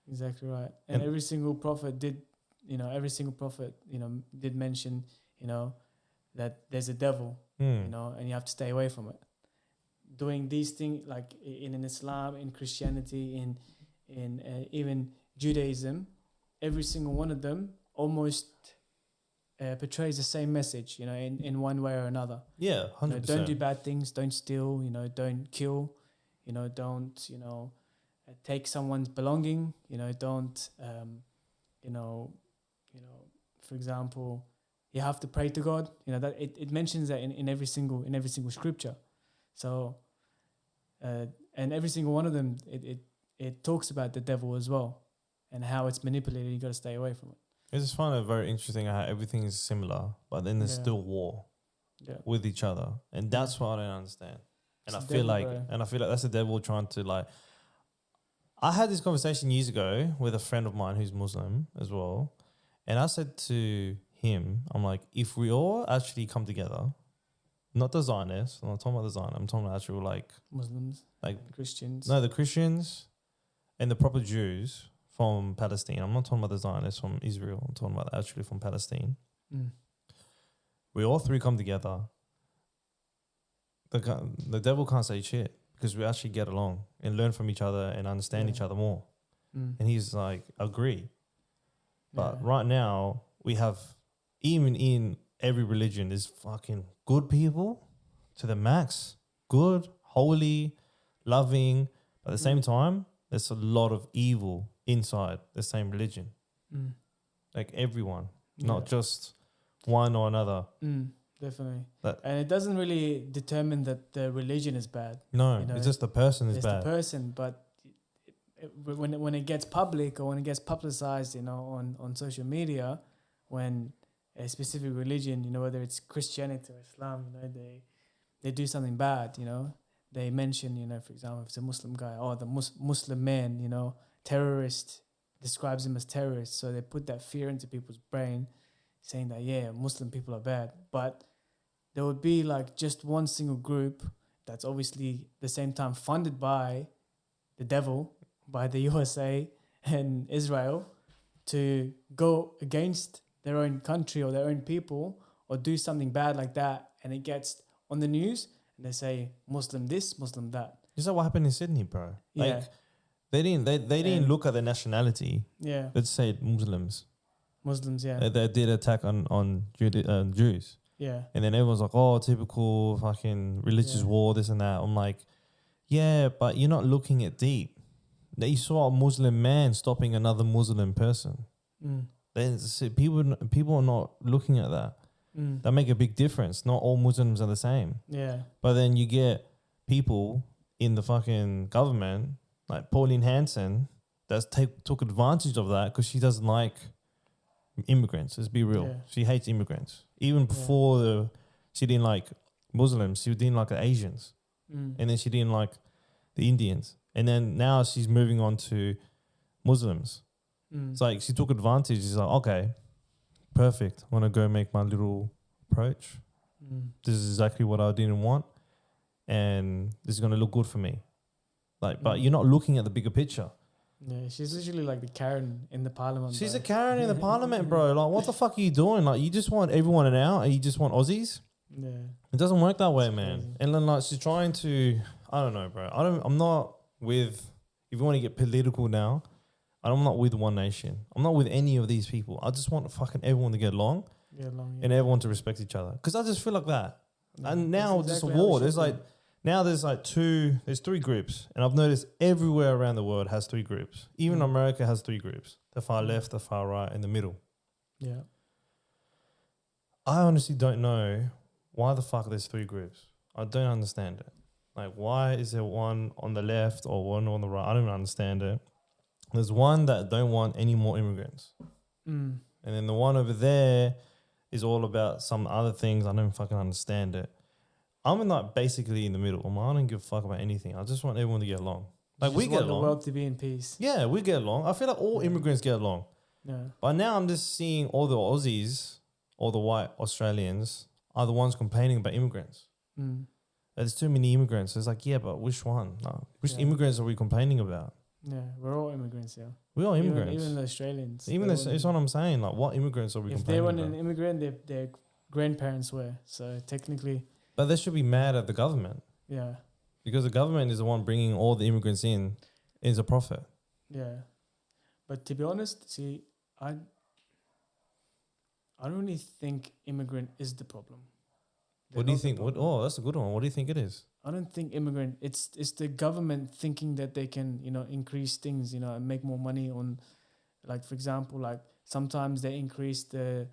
[SPEAKER 2] Exactly right. And every single prophet did mention, that there's a devil, and you have to stay away from it. Doing these things, like in Islam, in Christianity, in even Judaism, every single one of them almost portrays the same message, in one way or another.
[SPEAKER 1] Yeah, 100%.
[SPEAKER 2] Don't do bad things, don't steal, don't kill, don't, take someone's belonging, don't, for example, you have to pray to God, that it mentions that in every single scripture. So, and every single one of them, it talks about the devil as well and how it's manipulated. You got to stay away from it.
[SPEAKER 1] I just find it very interesting how everything is similar, but then there's still war with each other, and that's what I don't understand. And I feel like that's the devil trying to like. I had this conversation years ago with a friend of mine who's Muslim as well, and I said to him, I'm like, if we all actually come together, not the Zionists, I'm not talking about the Zionists, I'm talking about actual like
[SPEAKER 2] Muslims,
[SPEAKER 1] like
[SPEAKER 2] Christians.
[SPEAKER 1] No, the Christians and the proper Jews from Palestine. I'm not talking about the Zionists from Israel. I'm talking about actually from Palestine. We all three come together. The devil can't say shit because we actually get along and learn from each other and understand each other more. And he's like, agree. But right now, we have, even in every religion, there's fucking good people to the max. Good, holy, loving. But at the same time, there's a lot of evil inside the same religion. Like everyone, not just one or another.
[SPEAKER 2] Definitely. And it doesn't really determine that the religion is bad.
[SPEAKER 1] No, it's just the person is bad.
[SPEAKER 2] It's the person, but when it gets public or when it gets publicized, on social media, when a specific religion, whether it's Christianity or Islam, they do something bad, they mention, for example, if it's a Muslim guy, the Muslim man, terrorist, describes him as terrorist. So they put that fear into people's brain, saying that, Muslim people are bad. But there would be like just one single group that's obviously at the same time funded by the devil, by the USA and Israel, to go against their own country or their own people or do something bad like that. And it gets on the news and they say Muslim this, Muslim that.
[SPEAKER 1] Is that what happened in Sydney, bro? Like, they didn't look at the nationality.
[SPEAKER 2] Yeah.
[SPEAKER 1] Let's say Muslims,
[SPEAKER 2] yeah.
[SPEAKER 1] They did attack on Jews.
[SPEAKER 2] Yeah.
[SPEAKER 1] And then everyone's like, oh, typical fucking religious war, this and that. I'm like, yeah, but you're not looking at deep. That you saw a Muslim man stopping another Muslim person. Then people are not looking at that. That make a big difference. Not all Muslims are the same.
[SPEAKER 2] Yeah.
[SPEAKER 1] But then you get people in the fucking government, like Pauline Hanson, that took advantage of that because she doesn't like immigrants. Let's be real.
[SPEAKER 2] Yeah.
[SPEAKER 1] She hates immigrants. Even before she didn't like Muslims. She didn't like the Asians. And then she didn't like the Indians. And then now she's moving on to Muslims. It's like she took advantage. She's like, okay, perfect. I want to go make my little approach. This is exactly what I didn't want. And this is going to look good for me. Like, but you're not looking at the bigger picture.
[SPEAKER 2] Yeah, she's literally like the Karen in the parliament.
[SPEAKER 1] She's a Karen in the parliament, bro. Like, what the fuck are you doing? Like, you just want everyone out and you just want Aussies?
[SPEAKER 2] Yeah.
[SPEAKER 1] It doesn't work that way,
[SPEAKER 2] It's
[SPEAKER 1] man.
[SPEAKER 2] crazy.
[SPEAKER 1] And then, like, she's trying to, I don't know, bro. I'm not with, if you want to get political now, I'm not with One Nation. I'm not with any of these people. I just want fucking everyone to get along and everyone to respect each other. Because I just feel like that.
[SPEAKER 2] Yeah,
[SPEAKER 1] And now
[SPEAKER 2] that's
[SPEAKER 1] just a
[SPEAKER 2] exactly how
[SPEAKER 1] war.
[SPEAKER 2] it
[SPEAKER 1] There's
[SPEAKER 2] should be.
[SPEAKER 1] there's three groups. And I've noticed everywhere around the world has three groups. Even America has three groups. The far left, the far right, and the middle.
[SPEAKER 2] Yeah.
[SPEAKER 1] I honestly don't know why the fuck there's three groups. I don't understand it. Like, why is there one on the left or one on the right? I don't understand it. There's one that don't want any more immigrants. And then the one over there is all about some other things. I don't fucking understand it. I'm like basically in the middle. I don't give a fuck about anything. I just want everyone to get along. Like, we get along.
[SPEAKER 2] The world to be in peace.
[SPEAKER 1] Yeah, we get along. I feel like all immigrants get along.
[SPEAKER 2] Yeah.
[SPEAKER 1] But now I'm just seeing all the Aussies, all the white Australians. are the ones complaining about immigrants. There's too many immigrants. It's like, yeah, but which one? No. Which immigrants are we complaining about?
[SPEAKER 2] Yeah, we're all immigrants, yeah.
[SPEAKER 1] We're all immigrants.
[SPEAKER 2] Even the Australians.
[SPEAKER 1] Even this, it's what I'm saying. Like, what immigrants are we
[SPEAKER 2] if they
[SPEAKER 1] complaining
[SPEAKER 2] weren't
[SPEAKER 1] about?
[SPEAKER 2] an immigrant, their grandparents were. So technically,
[SPEAKER 1] But they should be mad at the government
[SPEAKER 2] yeah,
[SPEAKER 1] because the government is the one bringing all the immigrants in as a profit.
[SPEAKER 2] yeah. But to be honest, see, I don't really think immigrant is the problem.
[SPEAKER 1] What do you think? Oh, that's a good one. What do you think it is?
[SPEAKER 2] I don't think immigrant. It's the government thinking that they can increase things and make more money on, like for example, like sometimes they increase the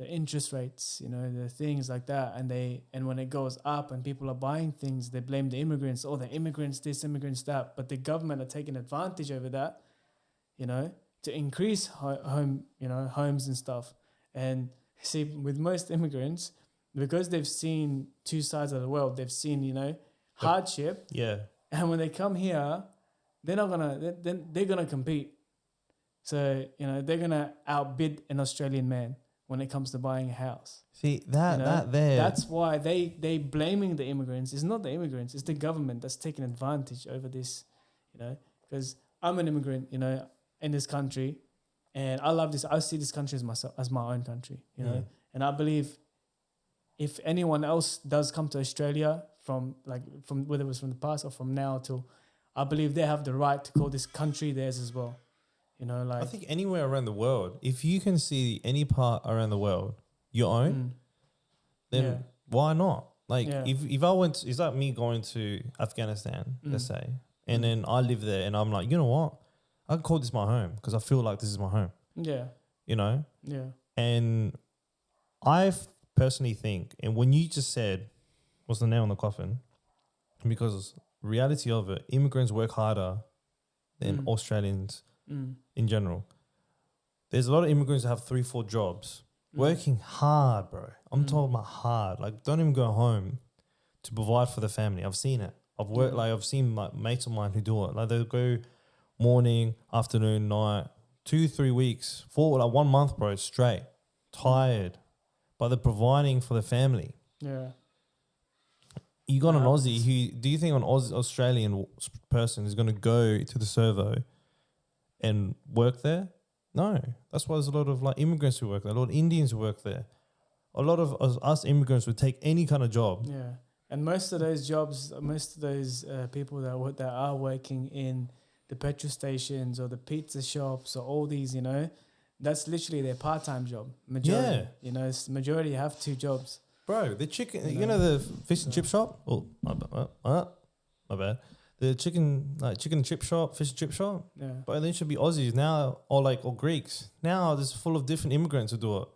[SPEAKER 2] interest rates, the things like that, and when it goes up and people are buying things, they blame the immigrants. Oh, the immigrants this, immigrants that. But the government are taking advantage over that, to increase homes and stuff. And see, with most immigrants, because they've seen two sides of the world, they've seen hardship.
[SPEAKER 1] Yeah.
[SPEAKER 2] And when they come here, they're gonna compete. So they're gonna outbid an Australian man when it comes to buying a house.
[SPEAKER 1] See that there.
[SPEAKER 2] That's why they blaming the immigrants. It's not the immigrants. It's the government that's taking advantage over this. Because I'm an immigrant. In this country, and I love this. I see this country as my own country. And I believe if anyone else does come to Australia from whether it was from the past or from now till, I believe they have the right to call this country theirs as well.
[SPEAKER 1] I think anywhere around the world, if you can see any part around the world your own, then why not? Like if I went, it's like me going to Afghanistan, let's say, and then I live there, and I'm like, you know what, I can call this my home because I feel like this is my home.
[SPEAKER 2] Yeah.
[SPEAKER 1] Yeah. And I personally think, and when you just said, what's the nail in the coffin? Because reality of it, immigrants work harder than Australians in general. There's a lot of immigrants that have 3-4 jobs, working hard, bro. I'm talking about hard. Like, don't even go home to provide for the family. I've seen it. I've seen my mates of mine who do it. Like, they'll go morning, afternoon, night, 2-3 weeks, 1 month, bro, straight, tired, but they're providing for the family.
[SPEAKER 2] Yeah.
[SPEAKER 1] You got an Aussie who, do you think an Australian person is going to go to the servo and work there? No. That's why there's a lot of like immigrants who work there, a lot of Indians who work there. A lot of us immigrants would take any kind of job.
[SPEAKER 2] Yeah. And most of those jobs, people that are working in the petrol stations or the pizza shops or all these, that's literally their part-time job. Majority, majority have 2 jobs.
[SPEAKER 1] Bro, the chicken, the fish and chip shop? Oh, my bad. The chicken and chip shop, fish and chip shop?
[SPEAKER 2] Yeah. But
[SPEAKER 1] they should be Aussies now or Greeks. Now there's full of different immigrants who do it.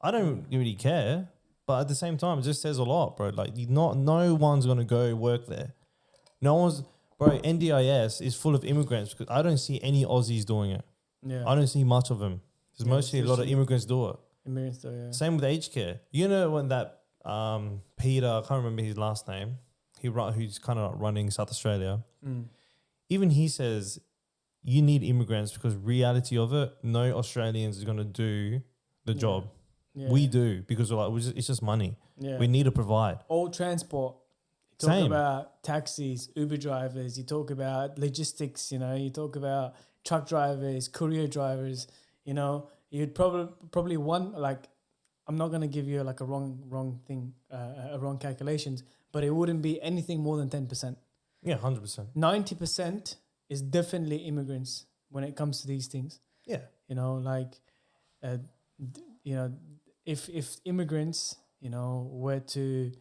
[SPEAKER 1] I don't really care, but at the same time, it just says a lot, bro. Like, no one's going to go work there. No one's... Bro, NDIS is full of immigrants because I don't see any Aussies doing it.
[SPEAKER 2] Yeah.
[SPEAKER 1] I don't see much of them. There's mostly a lot of immigrants do it.
[SPEAKER 2] Immigrants do, yeah.
[SPEAKER 1] Same with aged care. When that Peter, I can't remember his last name, who's kind of running South Australia, even he says you need immigrants because reality of it, no Australians is going to do the job. Yeah. We do because it's just money. Yeah. We need to provide.
[SPEAKER 2] All transport. You talk about taxis, Uber drivers, you talk about logistics, you talk about truck drivers, courier drivers, you'd probably I'm not going to give you like a wrong thing, wrong calculations, but it wouldn't be anything more than 10%.
[SPEAKER 1] Yeah, 100%.
[SPEAKER 2] 90% is definitely immigrants when it comes to these things.
[SPEAKER 1] Yeah.
[SPEAKER 2] If immigrants, were to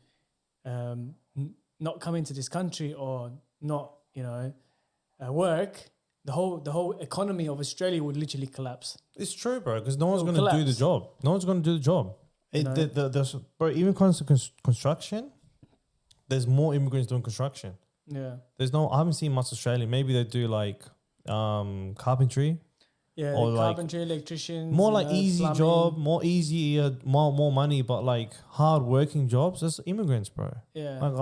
[SPEAKER 2] not come into this country or not, work, the whole economy of Australia would literally collapse.
[SPEAKER 1] It's true, bro, because no one's going to do the job. No one's going to do the job. Bro, even comes to construction, there's more immigrants doing construction.
[SPEAKER 2] Yeah.
[SPEAKER 1] I haven't seen much Australian. Maybe they do like carpentry.
[SPEAKER 2] Yeah, or carpentry, electricians.
[SPEAKER 1] More like easy plumbing. Job, more easy, more money, but like hard working jobs. That's immigrants, bro.
[SPEAKER 2] Yeah.
[SPEAKER 1] Like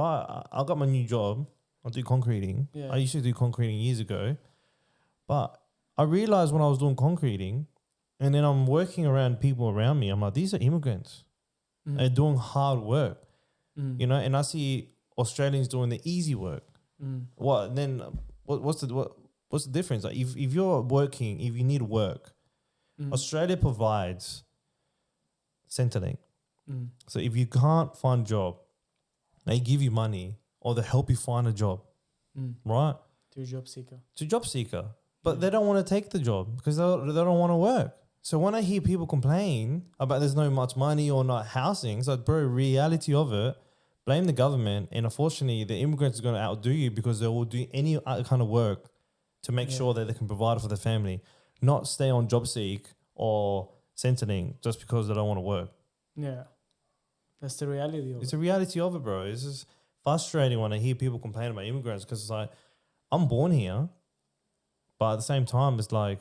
[SPEAKER 1] I got my new job. I do concreting. Yeah. I used to do concreting years ago, but I realized when I was doing concreting, and then I'm working around people around me, I'm like, these are immigrants. They're doing hard work,
[SPEAKER 2] Mm.
[SPEAKER 1] you know. And I see Australians doing the easy work.
[SPEAKER 2] Mm.
[SPEAKER 1] What's the difference? Like if you're working, if you need work,
[SPEAKER 2] Mm.
[SPEAKER 1] Australia provides Centrelink.
[SPEAKER 2] Mm.
[SPEAKER 1] So if you can't find a job, they give you money or they help you find a job,
[SPEAKER 2] Mm.
[SPEAKER 1] right?
[SPEAKER 2] To a job seeker.
[SPEAKER 1] To job seeker. But
[SPEAKER 2] Yeah.
[SPEAKER 1] they don't want to take the job because they don't want to work. So when I hear people complain about there's no much money or not housing, it's like, bro, reality of it, blame the government. And unfortunately, the immigrants are going to outdo you because they will do any other kind of work to make
[SPEAKER 2] Yeah.
[SPEAKER 1] sure that they can provide for their family, not stay on job seek or Centrelink just because they don't want to work.
[SPEAKER 2] Yeah. That's the reality of
[SPEAKER 1] It's
[SPEAKER 2] it.
[SPEAKER 1] a reality of it, bro. It's just frustrating when I hear people complain about immigrants because it's like, I'm born here, but at the same time, it's like,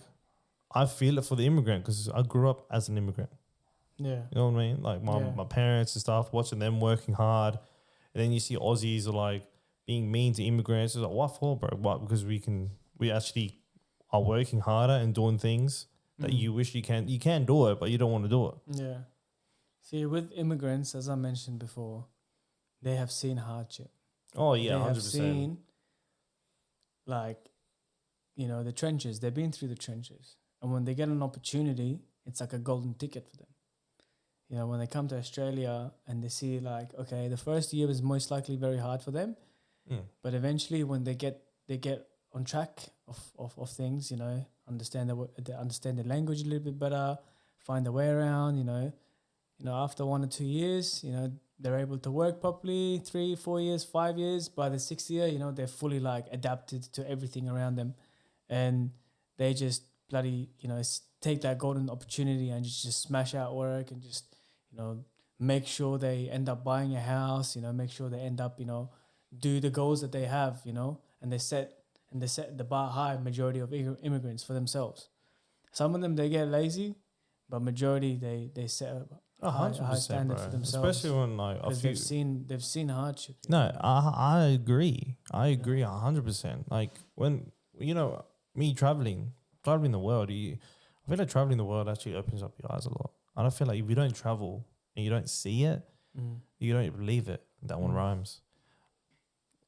[SPEAKER 1] I feel it for the immigrant because I grew up as an immigrant.
[SPEAKER 2] Yeah.
[SPEAKER 1] You know what I mean? Like my parents and stuff, watching them working hard. And then you see Aussies are like being mean to immigrants. It's like, what for, bro? What? Because we actually are working harder and doing things that
[SPEAKER 2] Mm.
[SPEAKER 1] you wish you can do it, but you don't want to do it.
[SPEAKER 2] Yeah. See, with immigrants, as I mentioned before, they have seen hardship.
[SPEAKER 1] Oh yeah,
[SPEAKER 2] They
[SPEAKER 1] 100%.
[SPEAKER 2] have seen, like, you know, the trenches. They've been through the trenches. And when they get an opportunity, it's like a golden ticket for them. You know, when they come to Australia and they see, like, okay, the first year is most likely very hard for them. But eventually when they get on track of things, you know, understand the language a little bit better, find a way around, you know, after 1 or 2 years, you know, they're able to work properly, 3, 4 years, 5 years. By the 6th year, you know, they're fully like adapted to everything around them. And they just bloody, you know, take that golden opportunity and just smash out work and just, you know, make sure they end up buying a house, you know, make sure they end up, you know, do the goals that they have, you know, and they set the bar high, majority of immigrants, for themselves. Some of them, they get lazy, but majority, they set a high standard for themselves.
[SPEAKER 1] Especially when like
[SPEAKER 2] because they've seen hardship.
[SPEAKER 1] No, I agree. I agree 100%. Like when, you know, me traveling the world, I feel like traveling the world actually opens up your eyes a lot. I don't feel like if you don't travel and you don't see it, you don't believe it. That one rhymes.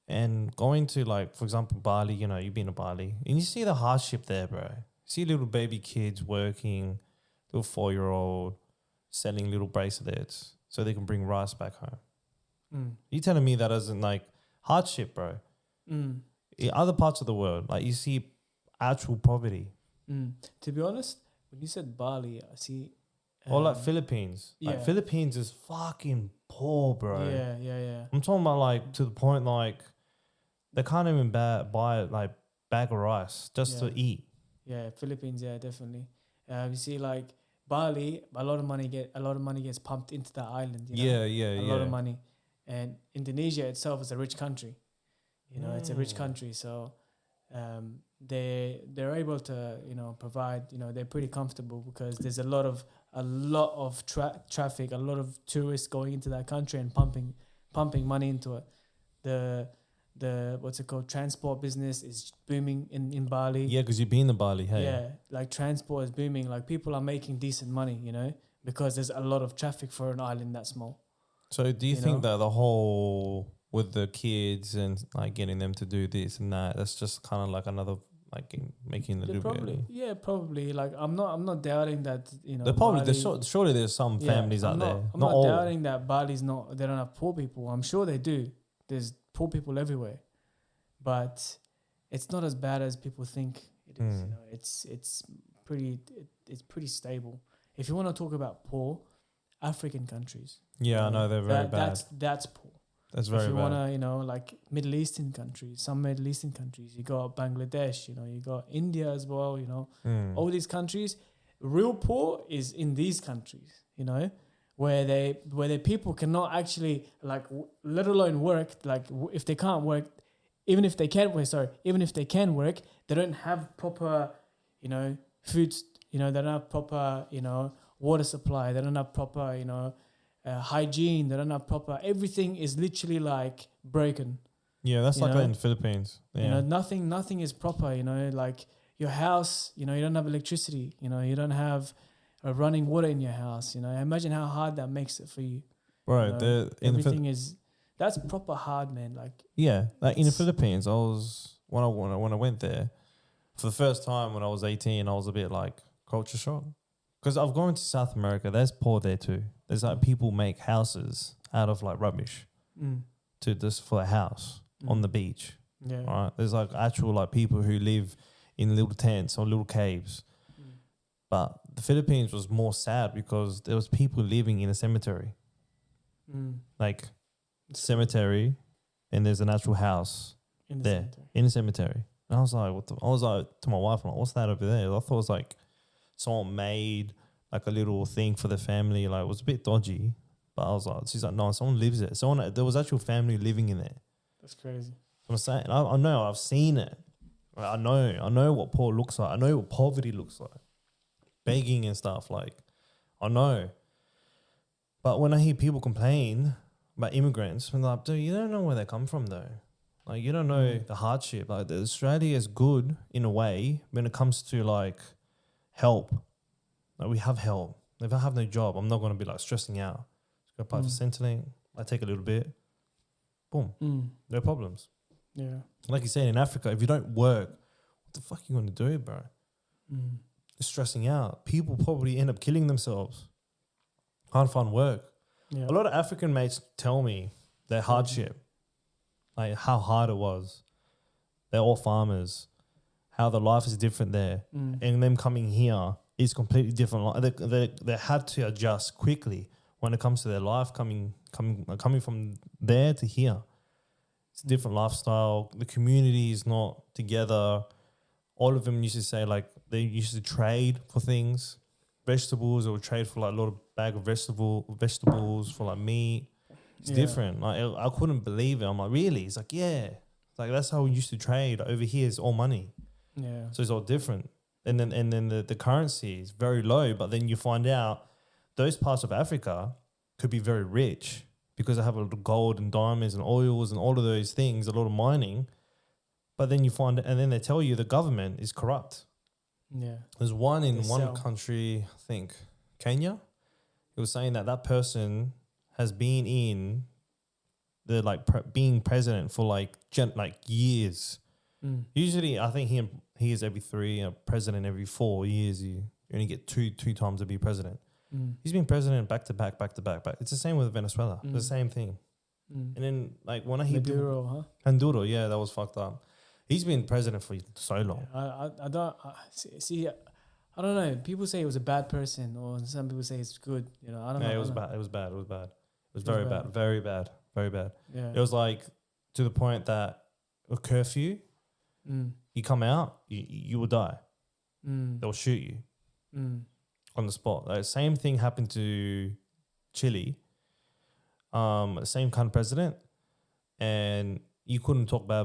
[SPEAKER 1] And going to, like, for example, Bali, you know, you've been to Bali and you see the hardship there, bro. You see little baby kids working, little 4-year-old selling little bracelets so they can bring rice back home. You telling me that isn't like hardship, bro? In other parts of the world, like you see actual poverty.
[SPEAKER 2] To be honest, when you said Bali, I see.
[SPEAKER 1] Or like Philippines. Like
[SPEAKER 2] yeah.
[SPEAKER 1] Philippines is fucking poor, bro.
[SPEAKER 2] Yeah.
[SPEAKER 1] I'm talking about like to the point like they can't even buy like bag of rice just to eat.
[SPEAKER 2] Yeah, Philippines, yeah, definitely. You see, like Bali, a lot of money gets pumped into the island. You know?
[SPEAKER 1] Yeah.
[SPEAKER 2] A lot of money, and Indonesia itself is a rich country. You know, it's a rich country, so they're able to, you know, provide. You know, they're pretty comfortable because there's a lot of traffic, a lot of tourists going into that country and pumping money into it. The what's it called, transport business is booming in Bali.
[SPEAKER 1] Yeah, because you've been to Bali, hey.
[SPEAKER 2] Yeah, like transport is booming. Like people are making decent money, you know, because there's a lot of traffic for an island that small.
[SPEAKER 1] So do you think that the whole with the kids and like getting them to do this and that's just kind of like another like making the
[SPEAKER 2] probably. Like I'm not doubting that, you know.
[SPEAKER 1] They're probably surely there's some families out there.
[SPEAKER 2] I'm not doubting that Bali's they don't have poor people. I'm sure they do. There's poor people everywhere, but it's not as bad as people think it is. You know, it's pretty stable. If you want to talk about poor, African countries.
[SPEAKER 1] Yeah, I know they're very bad.
[SPEAKER 2] That's poor.
[SPEAKER 1] That's very bad.
[SPEAKER 2] If you want to, you know, like Middle Eastern countries, you got Bangladesh, you know, you got India as well, you know, all these countries. Real poor is in these countries, you know, where the people cannot actually let alone work. Like if they can't work, even if they can work, they don't have proper, you know, foods. You know, they don't have proper, you know, water supply. They don't have proper, you know, hygiene. They don't have proper. Everything is literally like broken.
[SPEAKER 1] Yeah, that's like that in the Philippines. Yeah.
[SPEAKER 2] You know, nothing is proper. You know, like your house. You know, you don't have electricity. You know, you don't have running water in your house. You know, imagine how hard that makes it for you.
[SPEAKER 1] bro.
[SPEAKER 2] You know,
[SPEAKER 1] The in the
[SPEAKER 2] everything is that's proper hard, man. Like
[SPEAKER 1] yeah, like in the
[SPEAKER 2] it's-
[SPEAKER 1] Philippines, I was when I went there for the first time when I was 18, I was a bit like culture shock because I've gone to South America. There's poor there too. There's like people make houses out of like rubbish
[SPEAKER 2] mm,
[SPEAKER 1] to just for a house on
[SPEAKER 2] mm,
[SPEAKER 1] the beach.
[SPEAKER 2] yeah,
[SPEAKER 1] Right? There's like actual like people who live in little tents or little caves.
[SPEAKER 2] mm,
[SPEAKER 1] But the Philippines was more sad because there was people living in a cemetery,
[SPEAKER 2] mm,
[SPEAKER 1] like cemetery, and there's an actual house
[SPEAKER 2] in the
[SPEAKER 1] there
[SPEAKER 2] center.
[SPEAKER 1] in a cemetery. And I was like, what the? I was like to my wife, I'm like, what's that over there? I thought it was like someone made like a little thing for the family. Like it was a bit dodgy, but I was like, she's like, no, someone lives there. There was actual family living in there.
[SPEAKER 2] That's crazy.
[SPEAKER 1] I'm saying, I know, I've seen it. Like, I know what poor looks like. I know what poverty looks like, begging and stuff. Like, I know. But when I hear people complain about immigrants, I'm like, dude, you don't know where they come from, though. Like, you don't know the hardship. Like, Australia is good in a way when it comes to like help. Like, we have help. If I have no job, I'm not going to be like stressing out. Just go apply for Centrelink. I take a little bit. Boom.
[SPEAKER 2] Mm,
[SPEAKER 1] No problems.
[SPEAKER 2] yeah.
[SPEAKER 1] Like you said, in Africa, if you don't work, what the fuck are you going to do, bro?
[SPEAKER 2] Mm,
[SPEAKER 1] You're stressing out. People probably end up killing themselves. Can't find work.
[SPEAKER 2] yeah.
[SPEAKER 1] A lot of African mates tell me their hardship, like how hard it was. They're all farmers. How the life is different there,
[SPEAKER 2] Mm,
[SPEAKER 1] and them coming here is completely different. They had to adjust quickly when it comes to their life coming from there to here. It's a different lifestyle. The community is not together. All of them used to say like they used to trade for things, vegetables. They would trade for like a lot of bag of vegetables for like meat. It's
[SPEAKER 2] Yeah.
[SPEAKER 1] different. Like I couldn't believe it. I'm like, really? It's like, yeah. It's like that's how we used to trade. Over here, it's all money,
[SPEAKER 2] yeah.
[SPEAKER 1] so it's all different. And then the currency is very low. But then you find out those parts of Africa could be very rich because they have a lot of gold and diamonds and oils and all of those things, a lot of mining. But then you find, and then they tell you the government is corrupt.
[SPEAKER 2] Yeah.
[SPEAKER 1] There's one in
[SPEAKER 2] They
[SPEAKER 1] one
[SPEAKER 2] sell.
[SPEAKER 1] country, I think, Kenya. It was saying that person has been in the being president for like years.
[SPEAKER 2] Mm,
[SPEAKER 1] Usually, I think he is every 3, president every 4 years. You only get two times to be president.
[SPEAKER 2] mm,
[SPEAKER 1] He's been president back to back. It's the same with Venezuela.
[SPEAKER 2] Mm.
[SPEAKER 1] The same thing.
[SPEAKER 2] mm.
[SPEAKER 1] And then like when I hear people,
[SPEAKER 2] Maduro, huh?
[SPEAKER 1] Maduro, yeah, that was fucked up. He's been president for so long.
[SPEAKER 2] I don't see. I don't know. People say he was a bad person, or some people say it's good. You know, I don't know.
[SPEAKER 1] Yeah, it
[SPEAKER 2] I
[SPEAKER 1] was
[SPEAKER 2] don't know.
[SPEAKER 1] bad. It was bad. It was bad. It was
[SPEAKER 2] It was
[SPEAKER 1] very bad.
[SPEAKER 2] bad.
[SPEAKER 1] Very bad. Very bad.
[SPEAKER 2] Yeah.
[SPEAKER 1] It was like to the point that a curfew,
[SPEAKER 2] Mm,
[SPEAKER 1] you come out, you will die.
[SPEAKER 2] mm,
[SPEAKER 1] They'll shoot you
[SPEAKER 2] mm,
[SPEAKER 1] on the spot. Like, same thing happened to Chile. The same kind of president, and you couldn't talk bad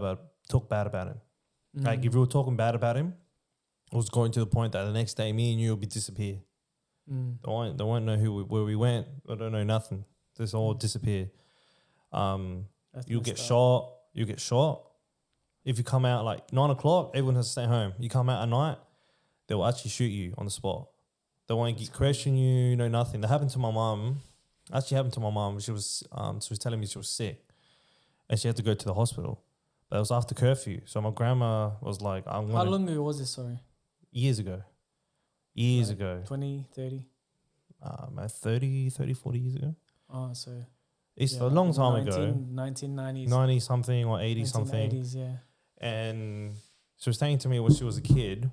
[SPEAKER 1] about him. Like if you were talking bad about him, it was going to the point that the next day me and you will be disappear.
[SPEAKER 2] mm,
[SPEAKER 1] They won't know where we went. They don't know nothing. Just all disappear.
[SPEAKER 2] that's
[SPEAKER 1] You'll
[SPEAKER 2] messed
[SPEAKER 1] get
[SPEAKER 2] up.
[SPEAKER 1] shot. You get shot. If you come out like 9 o'clock, everyone has to stay home. You come out at night, they will actually shoot you on the spot. They won't question you, no nothing. That happened to my mum. Actually happened to my mum. She was telling me she was sick, and she had to go to the hospital. But it was after curfew, so my grandma was like, "I'm
[SPEAKER 2] How
[SPEAKER 1] gonna."
[SPEAKER 2] long ago was this? Sorry.
[SPEAKER 1] Years ago. Years
[SPEAKER 2] Like
[SPEAKER 1] ago.
[SPEAKER 2] 20, 30?
[SPEAKER 1] 30, 40 years ago.
[SPEAKER 2] Oh, so
[SPEAKER 1] It's
[SPEAKER 2] yeah,
[SPEAKER 1] a long
[SPEAKER 2] in
[SPEAKER 1] time ago.
[SPEAKER 2] 1990s,
[SPEAKER 1] 90 something or 80 something.
[SPEAKER 2] 1980s, yeah.
[SPEAKER 1] And she was saying to me when she was a kid,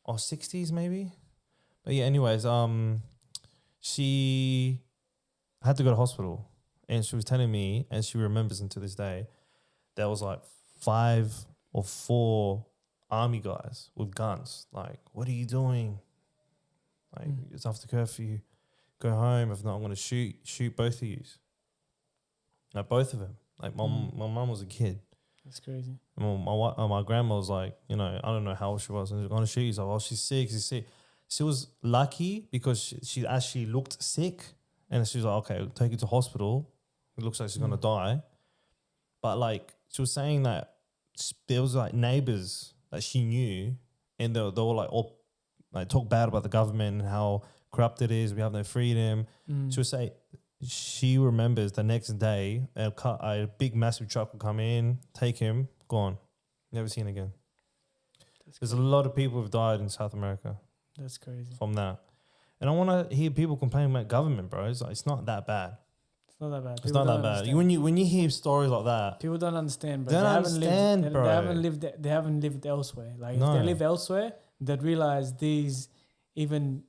[SPEAKER 1] or 60s maybe. But yeah, anyways, she had to go to hospital, and she was telling me, and she remembers until this day, there was like 5 or 4 army guys with guns. Like, what are you doing? Like, it's after curfew. Go home. If not, I'm going to shoot both of you. Like, both of them. Like, my mum was a kid.
[SPEAKER 2] That's crazy.
[SPEAKER 1] My grandma was like, I don't know how old she was. And she's going to shoot you. So, she's sick. She's sick. She was lucky because she actually looked sick. And she was like, okay, I'll take you to hospital. It looks like she's going to die. But, like, she was saying that there was, like, neighbors that she knew. And they were like, all, like, talk bad about the government and how corrupt it is. We have no freedom. She'll say she remembers the next day a big massive truck will come in, take him, gone, never seen again. There's a lot of people who've died in South America.
[SPEAKER 2] That's crazy.
[SPEAKER 1] From that. And I want to hear people complaining about government, bro. It's not that bad.
[SPEAKER 2] It's not that bad.
[SPEAKER 1] It's not that bad. When you hear stories like that,
[SPEAKER 2] people don't understand, bro.
[SPEAKER 1] They don't understand, bro.
[SPEAKER 2] They haven't lived elsewhere. Like if
[SPEAKER 1] No.
[SPEAKER 2] they live elsewhere, they'd realize these even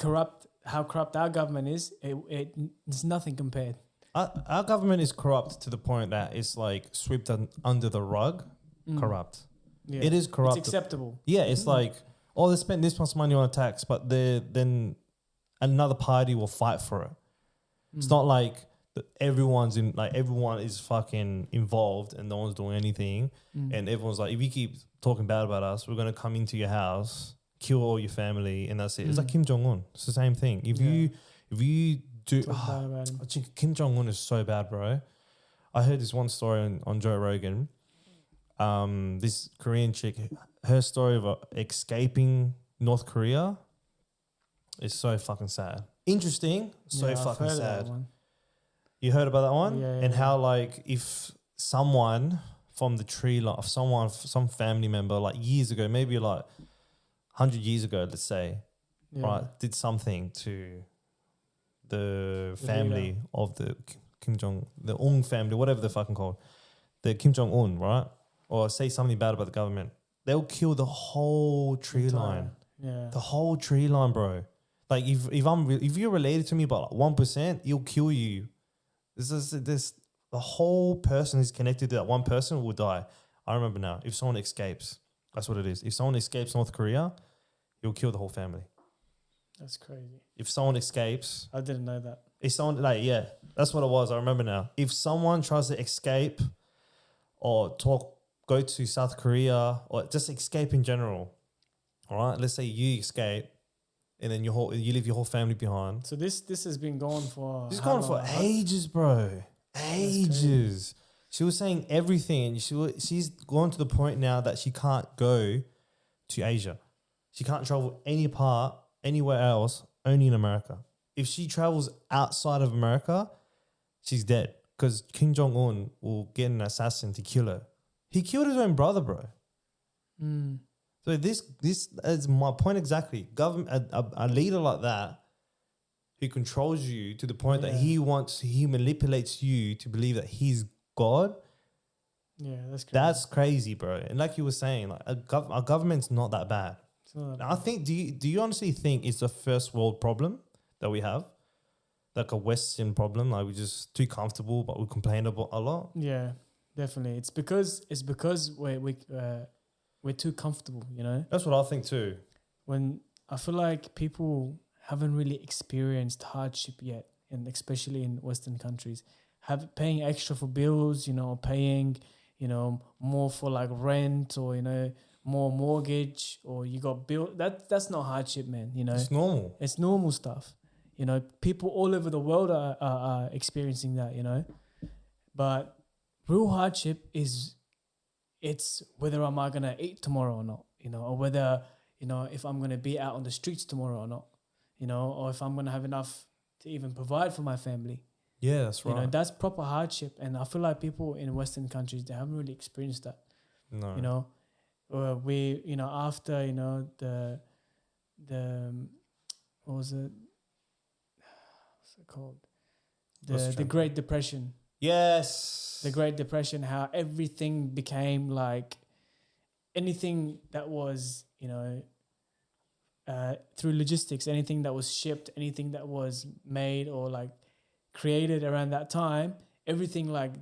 [SPEAKER 2] how corrupt our government is. It's nothing compared.
[SPEAKER 1] our government is corrupt to the point that it's like swept under the rug. Corrupt.
[SPEAKER 2] Yeah.
[SPEAKER 1] It is corrupt.
[SPEAKER 2] It's acceptable.
[SPEAKER 1] Yeah, it's like, oh, they spent this much money on a tax, but then another party will fight for it. It's not like everyone is fucking involved and no one's doing anything, and everyone's like, if you keep talking bad about us, we're gonna come into your house, kill all your family, and that's it. It's like Kim Jong-un. It's the same thing. If you do, Kim Jong-un is so bad, bro. I heard this one story on Joe Rogan. This Korean chick, her story of escaping North Korea is so fucking sad. Interesting, fucking sad. You heard about that one?
[SPEAKER 2] Yeah,
[SPEAKER 1] and how like if someone from the tree line, some family member like years ago, maybe like 100 years ago, let's say, right, did something to the family of the Kim Jong, the Un family, whatever they're fucking called, the Kim Jong Un, right? Or say something bad about the government, they'll kill the whole tree line.
[SPEAKER 2] Yeah.
[SPEAKER 1] The whole tree line, bro. Like if you're related to me by like 1%, he'll kill you. The whole person who's connected to that one person will die. I remember now. If someone escapes, that's what it is. If someone escapes North Korea, he'll kill the whole family.
[SPEAKER 2] That's crazy.
[SPEAKER 1] If someone escapes,
[SPEAKER 2] I didn't know that.
[SPEAKER 1] If someone that's what it was. I remember now. If someone tries to escape or go to South Korea or just escape in general, all right? Let's say you escape and then you leave your whole family behind.
[SPEAKER 2] So this has been going for...
[SPEAKER 1] It's gone for ages, bro. Ages. She was saying everything. She's gone to the point now that she can't go to Asia. She can't travel anywhere else, only in America. If she travels outside of America, she's dead because Kim Jong-un will get an assassin to kill her. He killed his own brother, bro. So this is my point exactly. Government, a leader like that who controls you to the point that he manipulates you to believe that he's God.
[SPEAKER 2] Yeah, that's crazy.
[SPEAKER 1] That's crazy, bro. And like you were saying, like our government's not that bad. I think. Do you honestly think it's a first world problem that we have, like a Western problem? Like we're just too comfortable, but we complain about a lot.
[SPEAKER 2] Yeah, definitely. It's because we're too comfortable. You know.
[SPEAKER 1] That's what I think too.
[SPEAKER 2] When I feel like people haven't really experienced hardship yet, and especially in Western countries, paying extra for bills, paying, more for like rent or, more mortgage or you got bill. That's not hardship, man.
[SPEAKER 1] It's normal.
[SPEAKER 2] It's normal stuff. People all over the world are experiencing that, but real hardship it's whether am I going to eat tomorrow or not, or whether, if I'm going to be out on the streets tomorrow or not, or if I'm going to have enough to even provide for my family.
[SPEAKER 1] Yeah, that's right.
[SPEAKER 2] That's proper hardship. And I feel like people in Western countries, they haven't really experienced that.
[SPEAKER 1] No.
[SPEAKER 2] We, after, the what was it? What's it called? The Great Depression.
[SPEAKER 1] Yes.
[SPEAKER 2] The Great Depression, how everything became like anything that was, through logistics, anything that was shipped, anything that was made or like created around that time, everything like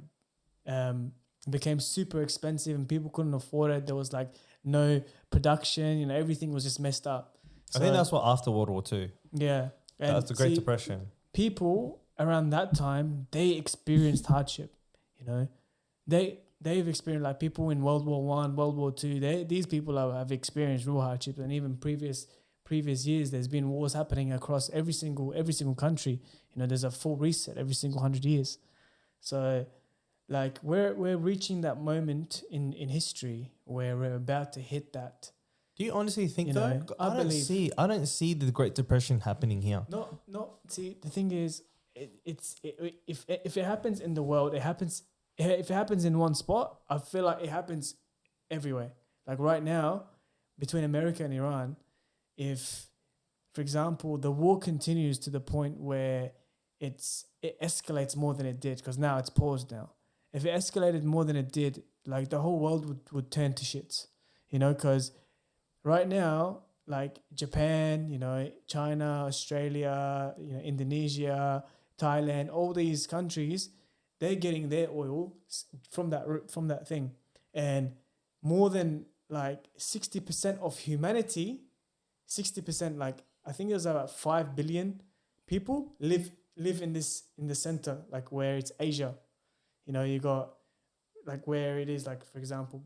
[SPEAKER 2] became super expensive and people couldn't afford it. There was like no production, everything was just messed up.
[SPEAKER 1] So, I think that's what after World War II.
[SPEAKER 2] Yeah. And
[SPEAKER 1] that's the Great Depression.
[SPEAKER 2] People around that time, they experienced hardship, They've experienced, like people in World War I, World War II, these people have experienced real hardships. And even previous years, there's been wars happening across every single country. There's a full reset every single 100 years. So like we're reaching that moment in history where we're about to hit that.
[SPEAKER 1] Do you honestly think
[SPEAKER 2] You
[SPEAKER 1] though?
[SPEAKER 2] know, I believe-
[SPEAKER 1] I don't see the Great Depression happening here.
[SPEAKER 2] No. See, the thing is, if it happens in the world, it happens. If it happens in one spot, I feel like it happens everywhere. Like right now, between America and Iran, if, for example, the war continues to the point where it escalates more than it did, because now it's paused now. If it escalated more than it did, like the whole world would turn to shits, you know, because right now, like Japan, you know, China, Australia, you know, Indonesia, Thailand, all these countries, they're getting their oil from that thing, and more than like 60% of humanity, 60%, like I think there's about 5 billion people live in the center, like where it's Asia. You know, you got like where it is, like for example,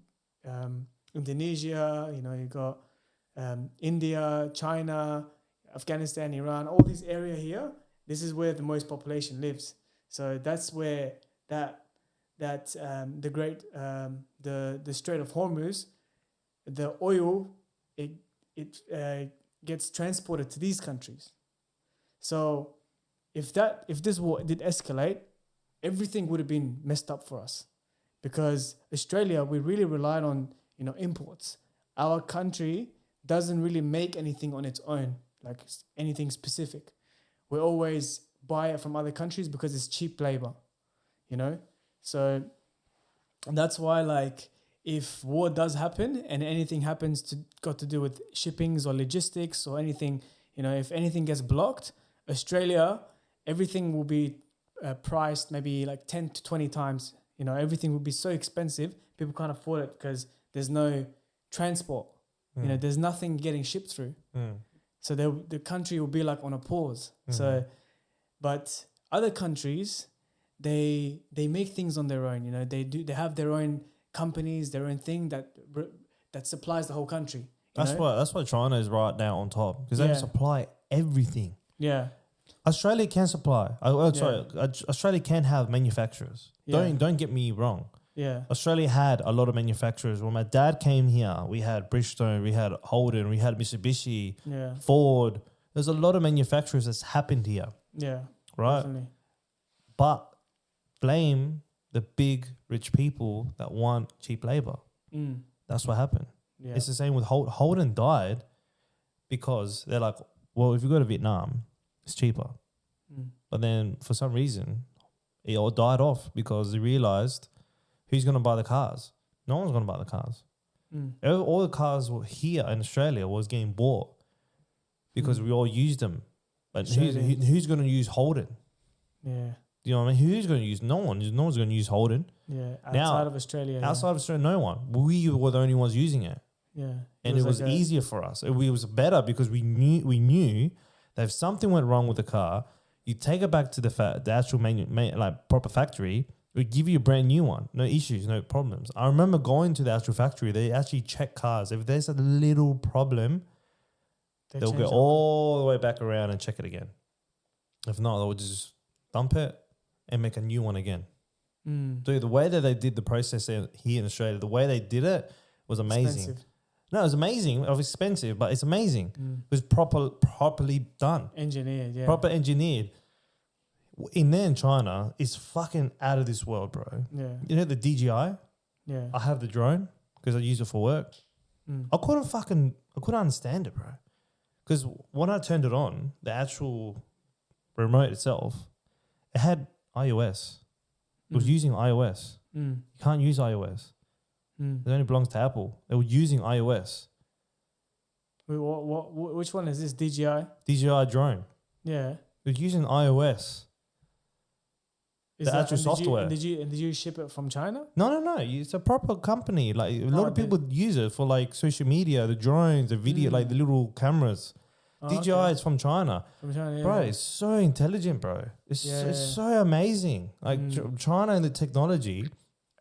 [SPEAKER 2] Indonesia. You know, you got India, China, Afghanistan, Iran. All this area here. This is where the most population lives. So that's where the great the Strait of Hormuz, the oil it gets transported to these countries. So if this war did escalate, everything would have been messed up for us, because Australia, we really relied on, you know, imports. Our country doesn't really make anything on its own, like anything specific. We always buy it from other countries because it's cheap labor, you know. So that's why, like, if war does happen and anything happens got to do with shippings or logistics or anything, you know, if anything gets blocked, Australia, everything will be priced maybe like 10 to 20 times. You know, everything will be so expensive, people can't afford it because there's no transport. You know, there's nothing getting shipped through. So the country will be like on a pause. So, but other countries, they make things on their own. You know, they have their own companies, their own thing that supplies the whole country. That's
[SPEAKER 1] why China is right now on top, because they supply everything.
[SPEAKER 2] Yeah.
[SPEAKER 1] Australia can supply. Australia can have manufacturers.
[SPEAKER 2] Yeah.
[SPEAKER 1] Don't get me wrong.
[SPEAKER 2] Yeah.
[SPEAKER 1] Australia had a lot of manufacturers. When my dad came here, we had Bridgestone, we had Holden, we had Mitsubishi, Ford. There's a lot of manufacturers that's happened here.
[SPEAKER 2] Yeah.
[SPEAKER 1] Right?
[SPEAKER 2] Definitely.
[SPEAKER 1] But blame the big rich people that want cheap labor. That's what happened.
[SPEAKER 2] Yeah.
[SPEAKER 1] It's the same with Holden died because they're like, well, if you go to Vietnam, it's cheaper. But then for some reason, it all died off because they realized, who's going to buy the cars? No one's going to buy the cars. All the cars were here in Australia was getting bought because we all used them. But who's going to use Holden?
[SPEAKER 2] Yeah.
[SPEAKER 1] You know what I mean? Who's going to use? No one. No one's going to use Holden.
[SPEAKER 2] Yeah. Outside of Australia.
[SPEAKER 1] Outside of Australia, no one. We were the only ones using it.
[SPEAKER 2] Yeah.
[SPEAKER 1] And it was like easier for us. It was better because we knew that if something went wrong with the car, you take it back to the actual like proper factory. It would give you a brand new one. No issues, no problems. I remember going to the actual factory. They actually check cars. If there's a little problem, they'll go all the way back around and check it again. If not, they'll just dump it and make a new one again. Dude, the way that they did the process here in Australia, the way they did it was amazing.
[SPEAKER 2] Expensive.
[SPEAKER 1] No, it was amazing. It was expensive, but it's amazing. It was properly done.
[SPEAKER 2] Engineered, yeah.
[SPEAKER 1] Proper engineered. In there in China, it's fucking out of this world, bro.
[SPEAKER 2] Yeah.
[SPEAKER 1] You know the DJI?
[SPEAKER 2] Yeah.
[SPEAKER 1] I have the drone because I use it for work. I couldn't understand it, bro. Because when I turned it on, the actual remote itself, it had iOS. It was using iOS. You can't use iOS. It only belongs to Apple. They were using iOS.
[SPEAKER 2] Wait, which one is this? DJI?
[SPEAKER 1] DJI drone.
[SPEAKER 2] Yeah.
[SPEAKER 1] It was using iOS. Actual software.
[SPEAKER 2] Did you ship it from China?
[SPEAKER 1] No. It's a proper company. Like a lot of people use it for like social media, the drones, the video, like the little cameras. DJI is from China.
[SPEAKER 2] From China, yeah.
[SPEAKER 1] Bro, it's so intelligent, bro. It's so amazing. Like China and the technology,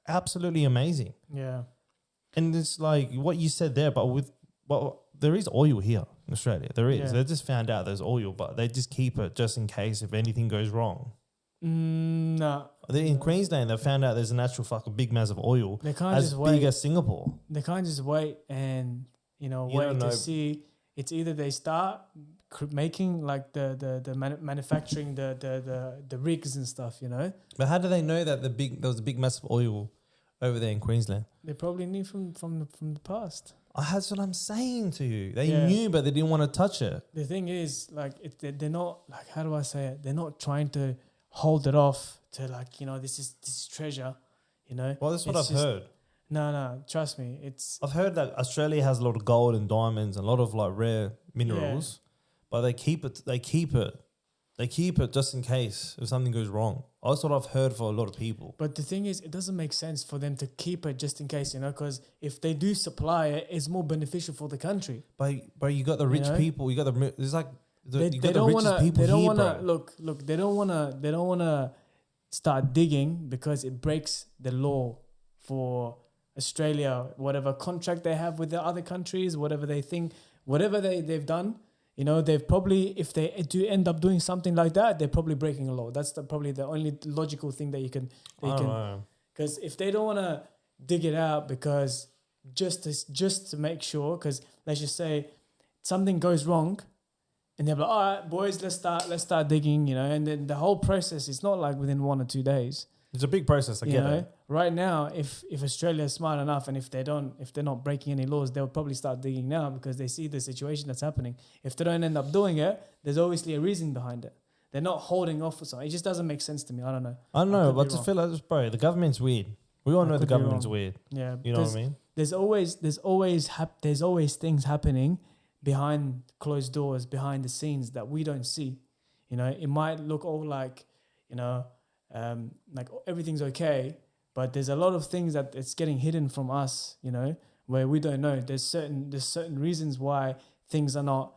[SPEAKER 1] absolutely amazing.
[SPEAKER 2] Yeah.
[SPEAKER 1] And it's like what you said there, but there is oil here in Australia. There is.
[SPEAKER 2] Yeah.
[SPEAKER 1] They just found out there's oil, but they just keep it just in case if anything goes wrong.
[SPEAKER 2] No.
[SPEAKER 1] In Queensland, they found out there's an actual fucking big mass of oil.
[SPEAKER 2] They can't
[SPEAKER 1] as
[SPEAKER 2] just wait.
[SPEAKER 1] big as Singapore.
[SPEAKER 2] They can't just wait and, you know,
[SPEAKER 1] You
[SPEAKER 2] way
[SPEAKER 1] don't
[SPEAKER 2] to
[SPEAKER 1] know.
[SPEAKER 2] see. It's either they start making like the manufacturing the rigs and stuff, you know.
[SPEAKER 1] But how do they know that there was a big massive oil over there in Queensland?
[SPEAKER 2] They probably knew from the past.
[SPEAKER 1] That's what I'm saying to you. They
[SPEAKER 2] Yeah.
[SPEAKER 1] knew, but they didn't want to touch it.
[SPEAKER 2] The thing is, like, they're not, like, how do I say it? They're not trying to hold it off to, like, you know, this is treasure, you know.
[SPEAKER 1] Well, that's what
[SPEAKER 2] It's
[SPEAKER 1] I've
[SPEAKER 2] just-
[SPEAKER 1] heard.
[SPEAKER 2] No, trust me.
[SPEAKER 1] I've heard that Australia has a lot of gold and diamonds and a lot of like rare minerals, but they keep it. They keep it just in case if something goes wrong. That's what I've heard for a lot of people.
[SPEAKER 2] But the thing is, it doesn't make sense for them to keep it just in case, you know, because if they do supply it, it's more beneficial for the country.
[SPEAKER 1] But you got the rich
[SPEAKER 2] know?
[SPEAKER 1] people. You got the it's like
[SPEAKER 2] They
[SPEAKER 1] you got the
[SPEAKER 2] don't
[SPEAKER 1] richest
[SPEAKER 2] want to.
[SPEAKER 1] people
[SPEAKER 2] They don't
[SPEAKER 1] here,
[SPEAKER 2] want to
[SPEAKER 1] bro.
[SPEAKER 2] look. They don't want to start digging because it breaks the law for Australia. Whatever contract they have with the other countries, whatever they think, whatever they've done. You know, they've probably, if they do end up doing something like that, they're probably breaking a law. That's probably the only logical thing that
[SPEAKER 1] I don't know.
[SPEAKER 2] because if they don't want to dig it out, because just to make sure, because let's just say something goes wrong, and they're like, all right, boys, let's start digging, you know, and then the whole process is not like within 1 or 2 days.
[SPEAKER 1] It's a big process. I get it.
[SPEAKER 2] Right now, if Australia is smart enough, and if they're not breaking any laws, they'll probably start digging now because they see the situation that's happening. If they don't end up doing it, there's obviously a reason behind it. They're not holding off for something. It just doesn't make sense to me. I don't know.
[SPEAKER 1] I don't know,
[SPEAKER 2] could
[SPEAKER 1] but
[SPEAKER 2] be
[SPEAKER 1] I just
[SPEAKER 2] wrong.
[SPEAKER 1] feel like, bro, the government's weird. We all
[SPEAKER 2] I
[SPEAKER 1] know the
[SPEAKER 2] could be
[SPEAKER 1] government's
[SPEAKER 2] wrong.
[SPEAKER 1] weird.
[SPEAKER 2] Yeah,
[SPEAKER 1] You know what I mean?
[SPEAKER 2] there's always things happening behind closed doors, behind the scenes that we don't see. You know, it might look all like, you know, like everything's okay, but there's a lot of things that it's getting hidden from us, you know, where we don't know. There's certain reasons why things are not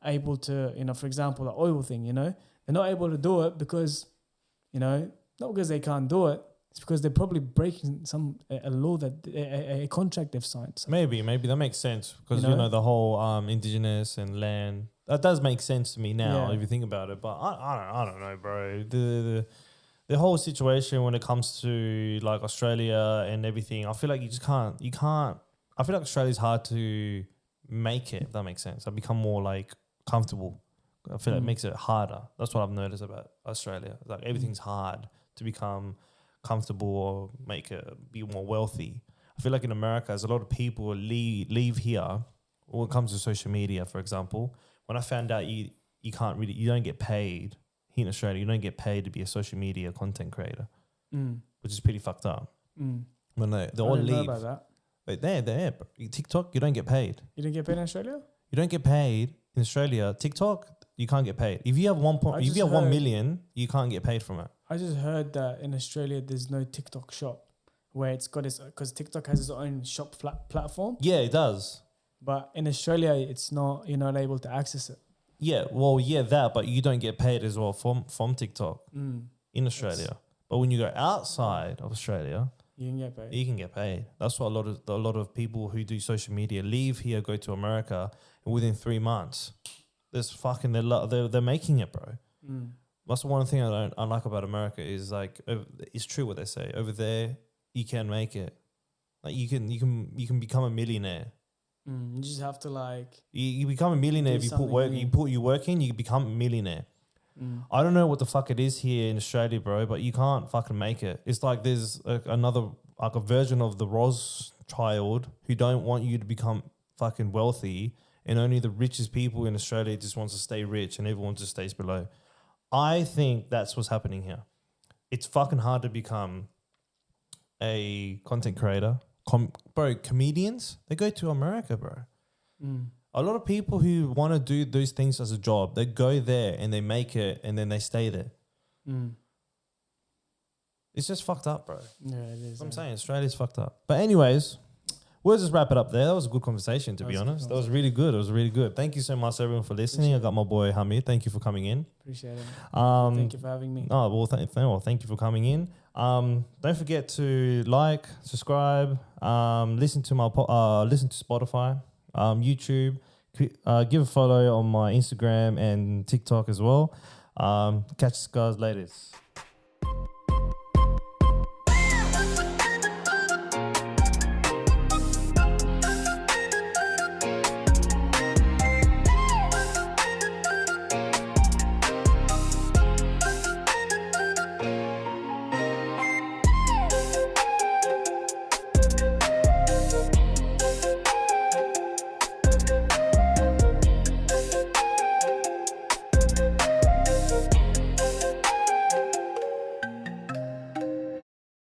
[SPEAKER 2] able to, you know, for example, the oil thing, you know, they're not able to do it because, you know, not because they can't do it. It's because they're probably breaking a law that a contract they've signed. So,
[SPEAKER 1] Maybe that makes sense because
[SPEAKER 2] You
[SPEAKER 1] you
[SPEAKER 2] know?
[SPEAKER 1] know the whole indigenous and land that does make sense to me now
[SPEAKER 2] Yeah.
[SPEAKER 1] if you think about it. But I don't know, bro. The whole situation when it comes to like Australia and everything, I feel like you can't. I feel like Australia's hard to make it. If that makes sense. I've become more like comfortable. I feel like it makes it harder. That's what I've noticed about Australia. Like everything's hard to become comfortable or be more wealthy. I feel like in America, there's a lot of people leave here when it comes to social media, for example. When I found out you don't get paid here in Australia, you don't get paid to be a social media content creator, which is pretty fucked up. When they all
[SPEAKER 2] I didn't know
[SPEAKER 1] leave,
[SPEAKER 2] about that.
[SPEAKER 1] but they're bro. TikTok, you don't get paid.
[SPEAKER 2] You didn't get paid in Australia?
[SPEAKER 1] You don't get paid in Australia. TikTok, you can't get paid. If you have
[SPEAKER 2] just
[SPEAKER 1] 1
[SPEAKER 2] heard-
[SPEAKER 1] million, you can't get paid from it.
[SPEAKER 2] I just heard that in Australia there's no TikTok shop where it's got its, because TikTok has its own shop platform,
[SPEAKER 1] Yeah, it does.
[SPEAKER 2] but in Australia it's not. You're not able to access it.
[SPEAKER 1] Yeah, well, yeah, that, but you don't get paid as well from TikTok in Australia. But when you go outside of Australia,
[SPEAKER 2] You can get paid.
[SPEAKER 1] you can get paid. That's why a lot of people who do social media leave here, go to America, and within 3 months, they're making it, bro. That's the one thing I like about America is like it's true what they say. Over there, you can make it. Like you can become a millionaire.
[SPEAKER 2] You just have to like.
[SPEAKER 1] You become a millionaire
[SPEAKER 2] Do
[SPEAKER 1] if you put
[SPEAKER 2] something
[SPEAKER 1] work.
[SPEAKER 2] new.
[SPEAKER 1] You put your work in, you become a millionaire. I don't know what the fuck it is here in Australia, bro, but you can't fucking make it. It's like there's another like a version of the Rothschild who don't want you to become fucking wealthy, and only the richest people in Australia just wants to stay rich, and everyone just stays below. I think that's what's happening here. It's fucking hard to become a content creator. Bro, comedians, they go to America, bro. A lot of people who want to do those things as a job, they go there and they make it and then they stay there. It's just fucked up, bro.
[SPEAKER 2] Yeah, it is.
[SPEAKER 1] That's what I'm saying. Australia's fucked up. But anyways, we'll just wrap it up there. That was a good conversation, to be
[SPEAKER 2] was a good
[SPEAKER 1] honest. That was really good. It was really good. Thank you so much, everyone, for listening. I got my boy Hamid. Thank you for coming in.
[SPEAKER 2] Appreciate it. Thank you for having me.
[SPEAKER 1] Oh, well, thank you for coming in. Don't forget to like, subscribe, listen to Spotify, YouTube. Give a follow on my Instagram and TikTok as well. Catch you guys later.